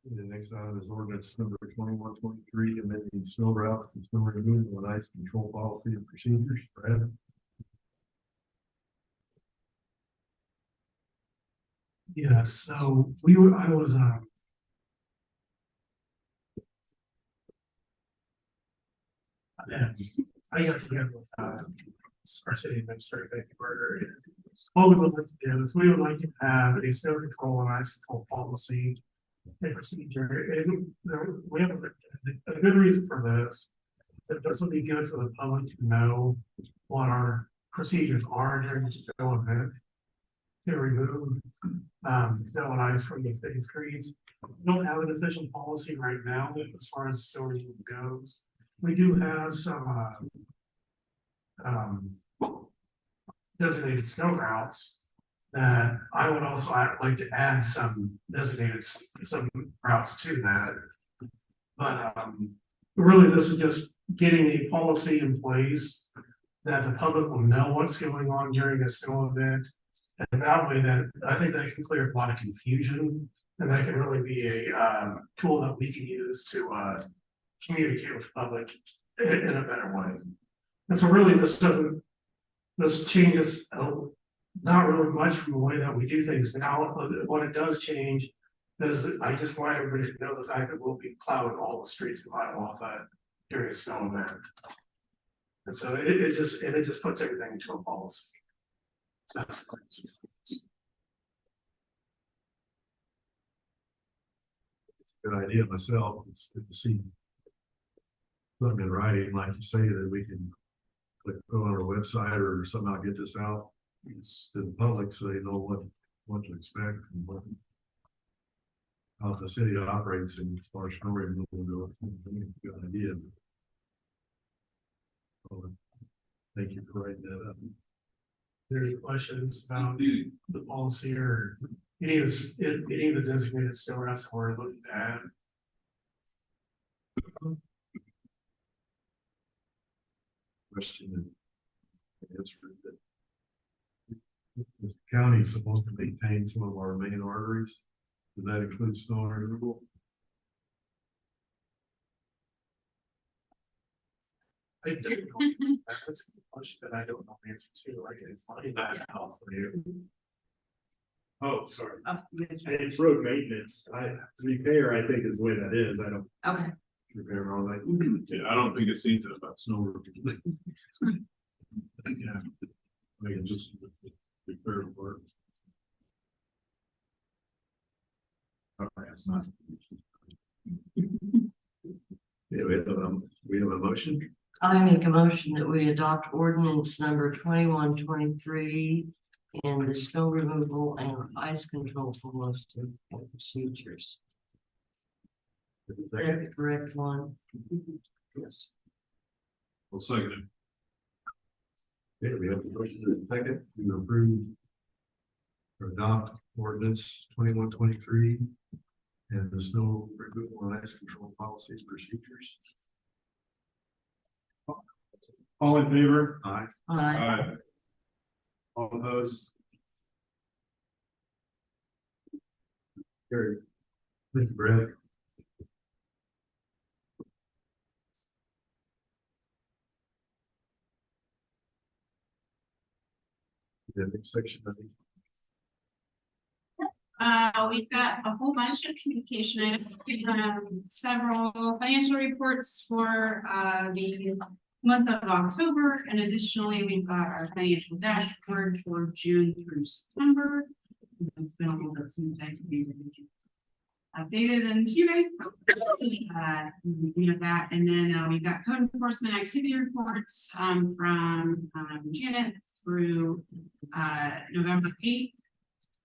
The next item is ordinance number 2123, amending snow route and snow removal and ice control policy and procedures. Brad? Yeah, so I was, yeah, I got together with, our city administrator, Becky Berger. All we would like to do is we would like to have a snow control and ice control policy and procedure. And we have a good reason for this. That this will be good for the public to know what our procedures are during the snow event. To remove snow and ice from the city streets. We don't have an official policy right now as far as snow removal goes. We do have some designated snow routes that I would also like to add some routes to that. But really, this is just getting a policy in place that the public will know what's going on during a snow event. And that way that I think that can clear a lot of confusion, and that can really be a tool that we can use to communicate with the public in a better way. And so really this changes not really much from the way that we do things now. What it does change is I just want everybody to know the fact that we'll be plowing all the streets in Hiawatha during a snow event. And so it just puts everything into a policy. So that's It's a good idea myself. It's good to see something in writing, like you say, that we can click on our website or somehow get this out to the public so they know what to expect and what how the city operates in as far as snow removal goes. Good idea. Thank you for writing that up. There's questions about the policy or any of the designated snow routes we're looking to add. Question and answer that the county is supposed to maintain some of our main arteries. Does that include snow removal? I don't know. That's a question that I don't know the answer to. I can find that out for you. Oh, sorry. Oh, It's road maintenance. Repair, I think is the way that is. I don't. okay. Repair all that. Yeah, I don't think it's anything about snow removal. Yeah. I mean, just repair work. Okay, it's not. Yeah, we have a motion. I make a motion that we adopt ordinance number 2123 and the snow removal and ice control policy and procedures. Is that the correct one? Yes. Well, second. Okay, we have a motion and a second to approve or adopt ordinance 2123 and the snow removal and ice control policies procedures. All in favor? Aye. Aye. All opposed? Carried. Thank you, Brad. The next section, I think. We've got a whole bunch of communication items, several financial reports for, the month of October. And additionally, we've got our financial dashboard for June through September. It's been a little bit since I updated, and you guys, we have that. And then, we've got code enforcement activity reports, from, Janet through, November 8th.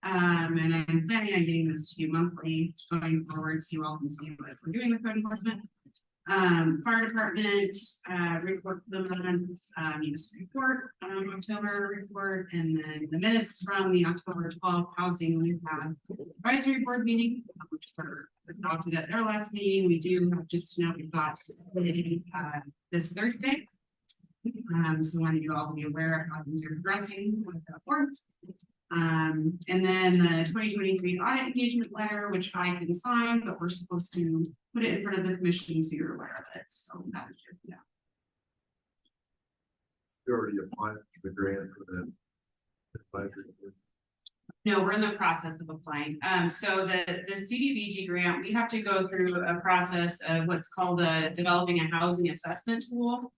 And I'm planning on getting this to you monthly going forward, so you all can see what we're doing with code enforcement. Fire department, report for the month, municipal report, October report, and then the minutes from the October 12th housing, we have advisory board meeting, which were adopted at their last meeting. We do have, just to know, we've got this Thursday. So I wanted you all to be aware of how things are progressing with that board. And then the 2023 audit engagement letter, which I can sign, but we're supposed to put it in front of the commission so you're aware of it. So that is good. Yeah. You already applied for the grant for the advisory board? No, we're in the process of applying. So the CDBG grant, we have to go through a process of what's called developing a housing assessment tool.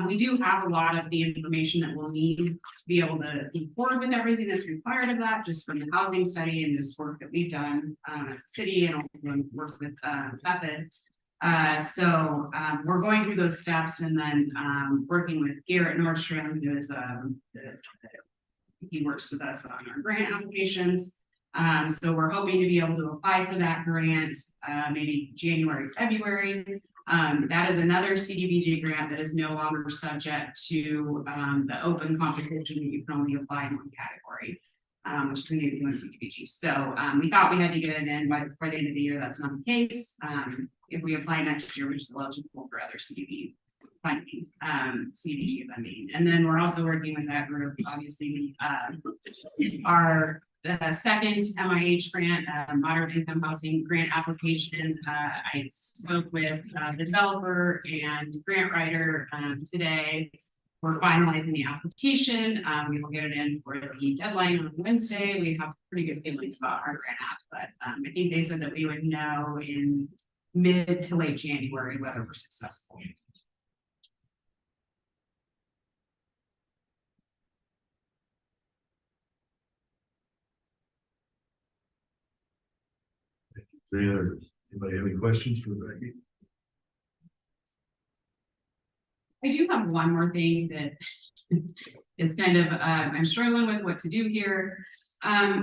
We do have a lot of the information that we'll need to be able to move forward with everything that's required of that, just from the housing study and this work that we've done as a city, and also work with Method. So we're going through those steps, and then working with Garrett Nordstrom, who is he works with us on our grant applications. So we're hoping to be able to apply for that grant maybe January, February. That is another CDBG grant that is no longer subject to the open competition. You can only apply in one category, which is the new CDBG. So we thought we had to get it in before the end of the year. That's not the case. If we apply next year, we're just eligible for other CDBG funding. And then we're also working with that group. Obviously, our second MIH grant, moderate income housing grant application. I spoke with the developer and grant writer today. We're finalizing the application. We will get it in for the deadline on Wednesday. We have pretty good feelings about our grant app, but I think they said that we would know in mid to late January whether we're successful. Anybody have any questions for Becky? I do have one more thing that is kind of, I'm struggling with what to do here.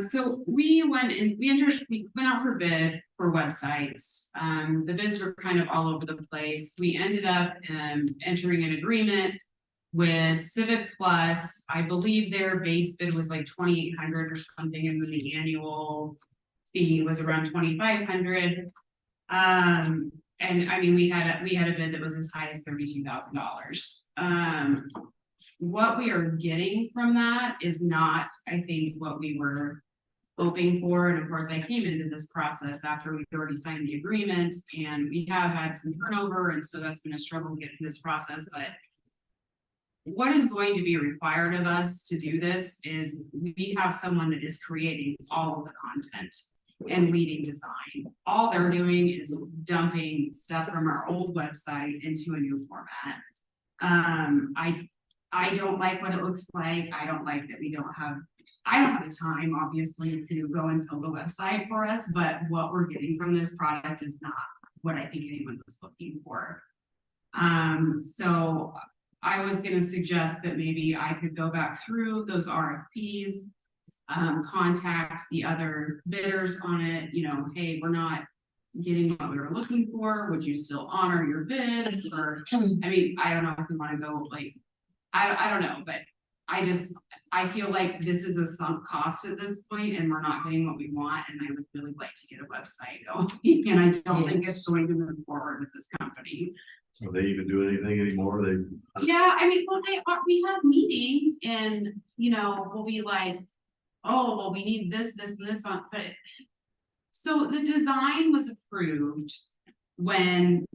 So we went out for bid for websites. The bids were kind of all over the place. We ended up entering an agreement with Civic Plus. I believe their base bid was like 2,800 or something, and then the annual fee was around 2,500. And I mean, we had a bid that was as high as $32,000. What we are getting from that is not, I think, what we were hoping for. And of course, I came into this process after we'd already signed the agreement, and we have had some turnover, and so that's been a struggle to get through this process. But what is going to be required of us to do this is we have someone that is creating all of the content and leading design. All they're doing is dumping stuff from our old website into a new format. I don't like what it looks like. I don't like that I don't have the time, obviously, to go and build a website for us, but what we're getting from this product is not what I think anyone was looking for. So I was going to suggest that maybe I could go back through those RFPs, contact the other bidders on it, hey, we're not getting what we were looking for. Would you still honor your bid? Or, I mean, I don't know if we want to go like, I don't know, but I feel like this is a sunk cost at this point, and we're not getting what we want. And I would really like to get a website going, and I don't think it's going to move forward with this company. Are they even do anything anymore? Yeah, I mean, well, we have meetings, and we'll be like, oh, well, we need this, and this on, but so the design was approved when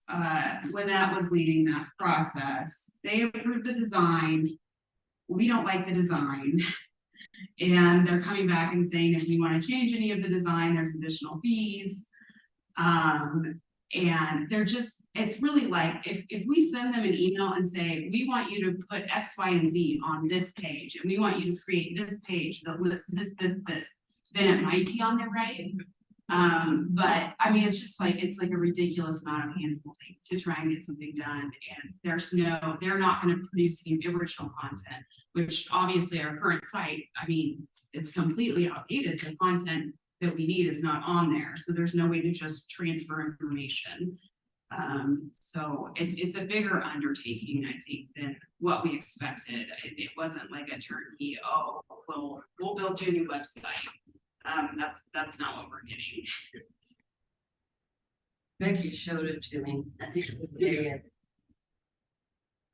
that was leading that process. They approved the design. We don't like the design. And they're coming back and saying if you want to change any of the design, there's additional fees. And they're just, it's really like, if we send them an email and say, we want you to put X, Y, and Z on this page, and we want you to create this page that lists this, then it might be on there, right? But I mean, it's just like, it's like a ridiculous amount of hand holding to try and get something done. And they're not gonna produce any original content, which obviously our current site, I mean, it's completely outdated. The content that we need is not on there. So there's no way to just transfer information. So it's a bigger undertaking, I think, than what we expected. It wasn't like a turnkey, oh, well, we'll build you a new website. That's not what we're getting. Becky showed it to me. I think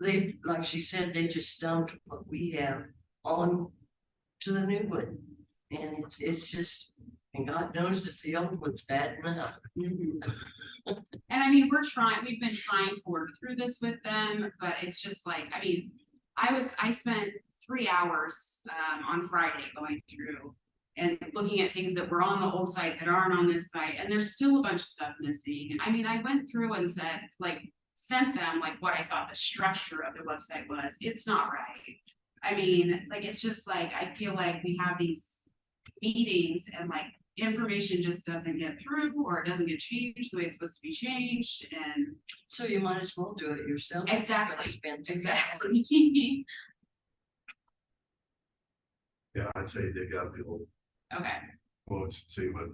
they, like she said, they just dumped what we have on to the new one. And it's just, and God knows that the old one's bad enough. And I mean, we've been trying to work through this with them, but it's just like, I mean, I spent 3 hours on Friday going through and looking at things that were on the old site that aren't on this site, and there's still a bunch of stuff missing. I mean, I went through and sent them like what I thought the structure of the website was. It's not right. I mean, like, it's just like, I feel like we have these meetings and like information just doesn't get through, or it doesn't get changed the way it's supposed to be changed. And so you might as well do it yourself. Exactly. Exactly. Yeah, I'd say dig up people. Okay, Well, see what.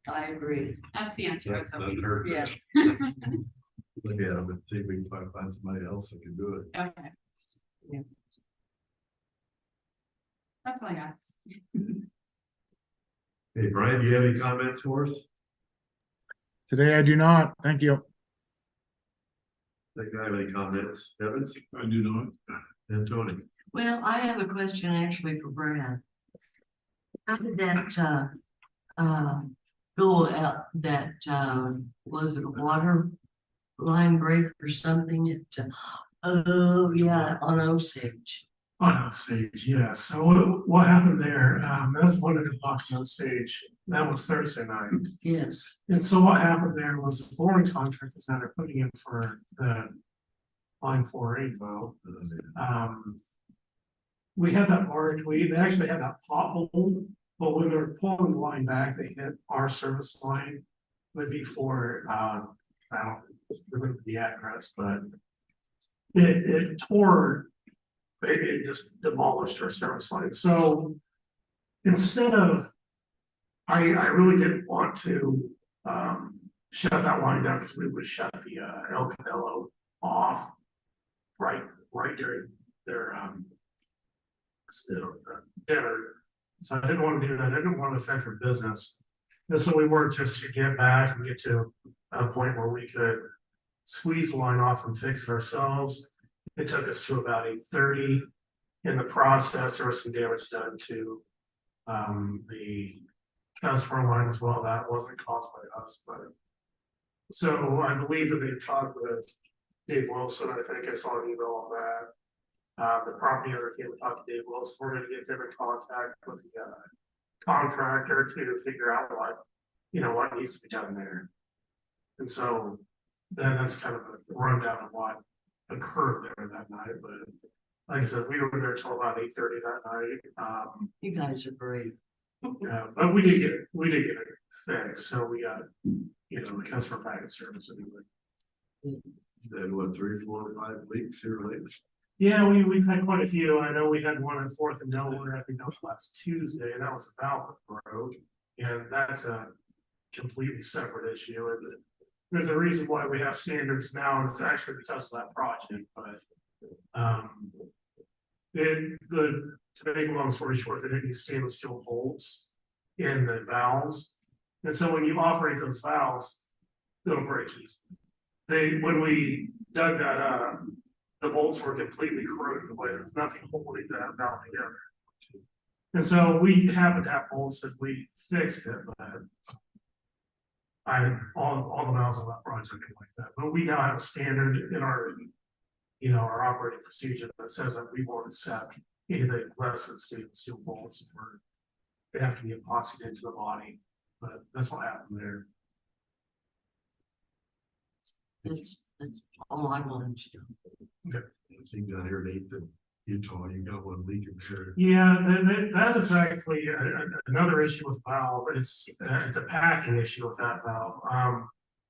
I agree. that's the answer. I was hoping. Unheard. Yeah. Look at them and see if we can find somebody else that can do it. Okay. Yeah. That's all I got. Hey, Brian, do you have any comments for us? Today I do not. Thank you. Think I have any comments? Evans? I do not. And Tony? Well, I have a question actually for Brad. How did that go out, that was it a water line break or something at oh yeah, on Osage? On Osage, yeah. So what happened there, that's one of the blocks on Osage. That was Thursday night. Yes. And so what happened there was the boring contractors that are putting in for the line 4A well. We had that barge, they actually had that pothole, but when they were pulling the line back, they hit our service line. Would be for, I don't remember the address, but it tore, it just demolished our service line. So instead of, I really didn't want to shut that line down, because we would shut the El Cabello off right during their dinner. So I didn't want to do that. I didn't want to affect their business. And so we worked just to get back and get to a point where we could squeeze the line off and fix it ourselves. It took us to about 8:30. In the process, there was some damage done to the customer line as well. That wasn't caused by us, but so I believe that they've talked with Dave Wilson. I think I saw an email on that. The property owner came and talked to Dave Wilson. We're gonna get them in contact with the contractor to figure out what needs to be done there. And so then that's kind of a rundown of what occurred there that night. But like I said, we were there till about 8:30 that night. You guys are brave. Yeah, but we did get it fixed. So we got, the customer package service anyway. Then what, 3, 4, 5 weeks here later? Yeah, we've had quite a few. I know we had one in 4th and Delaware, I think that was last Tuesday, and that was a valve that broke. And that's a completely separate issue. And there's a reason why we have standards now, and it's actually because of that project. But to make a long story short, they didn't use stainless steel bolts in the valves. And so when you operate those valves, they'll break easily. When we dug that up, the bolts were completely corroded away. There's nothing holding that valve together. And so we happened to have bolts that we fixed it, but all the valves on that project are like that. But we now have a standard in our, our operating procedure that says that we won't accept anything less than stainless steel bolts, or they have to be epoxied into the body, but that's what happened there. That's all I wanted to do. I think down here, Nate, that Utah, you got one leaking there. Yeah, that is actually another issue with valve. It's a packing issue with that valve.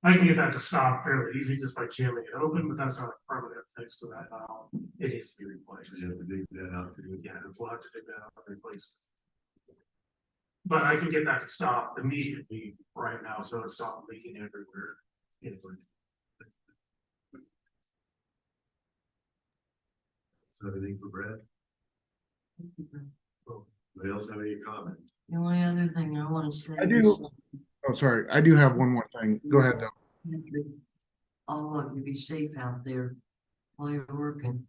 I can get that to stop fairly easy just by jamming it open, but that's not a permanent fix to that valve. It needs to be replaced. You have to dig that out. Yeah, we'll have to dig that out and replace it. But I can get that to stop immediately right now, so it stops leaking everywhere. Is that everything for Brad? Anybody else have any comments? The only other thing I want to say. I do. is, Oh, sorry. I do have one more thing. Go ahead, though. all of you be safe out there while you're working.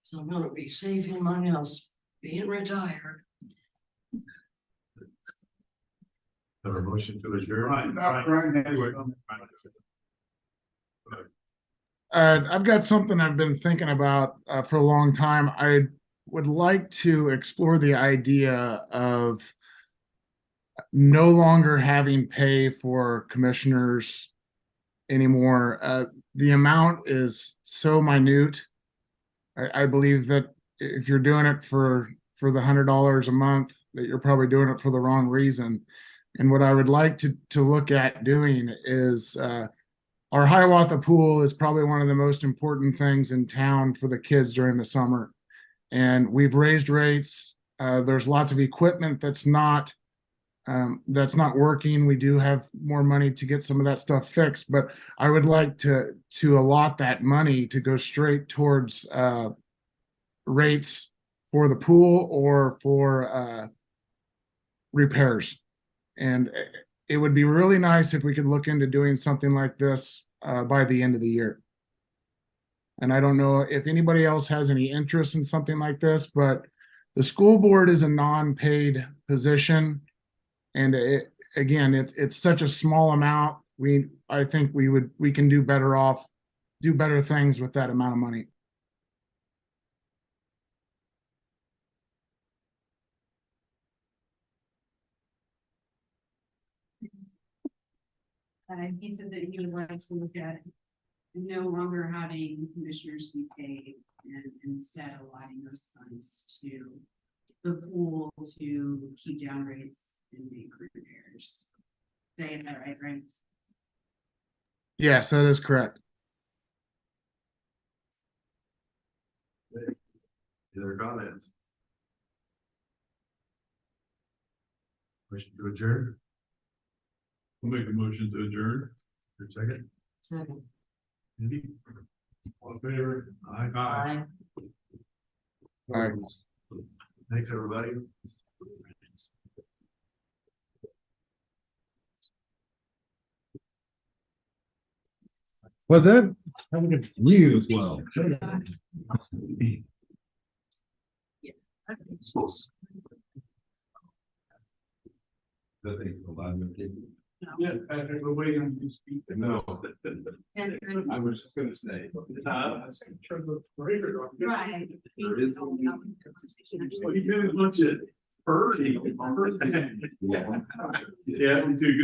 So I'm gonna be safe in my house, being retired. Have a motion to adjourn? I've got something I've been thinking about for a long time. I would like to explore the idea of no longer having pay for commissioners anymore. The amount is so minute. I believe that if you're doing it for the $100 a month, that you're probably doing it for the wrong reason. And what I would like to look at doing is our Hiawatha pool is probably one of the most important things in town for the kids during the summer. And we've raised rates. There's lots of equipment that's not working. We do have more money to get some of that stuff fixed, but I would like to allot that money to go straight towards rates for the pool or for repairs. And it would be really nice if we could look into doing something like this by the end of the year. And I don't know if anybody else has any interest in something like this, but the school board is a non-paid position. And it's such a small amount. I think we can do better things with that amount of money. He said that he would like to look at no longer having commissioners be paid and instead allotting those funds to the pool to keep down rates and make repairs. Did I get that right, Frank? Yes, that is correct. Any other comments? Motion to adjourn? We'll make a motion to adjourn. For a second? Second. Andy? All in favor? Aye. Bye. All right. Thanks, everybody. What's that? You as well. Yeah, Patrick, we're waiting on you to speak. No. I was just gonna say. Right. Well, you did a bunch of birdie. Yeah, you do good.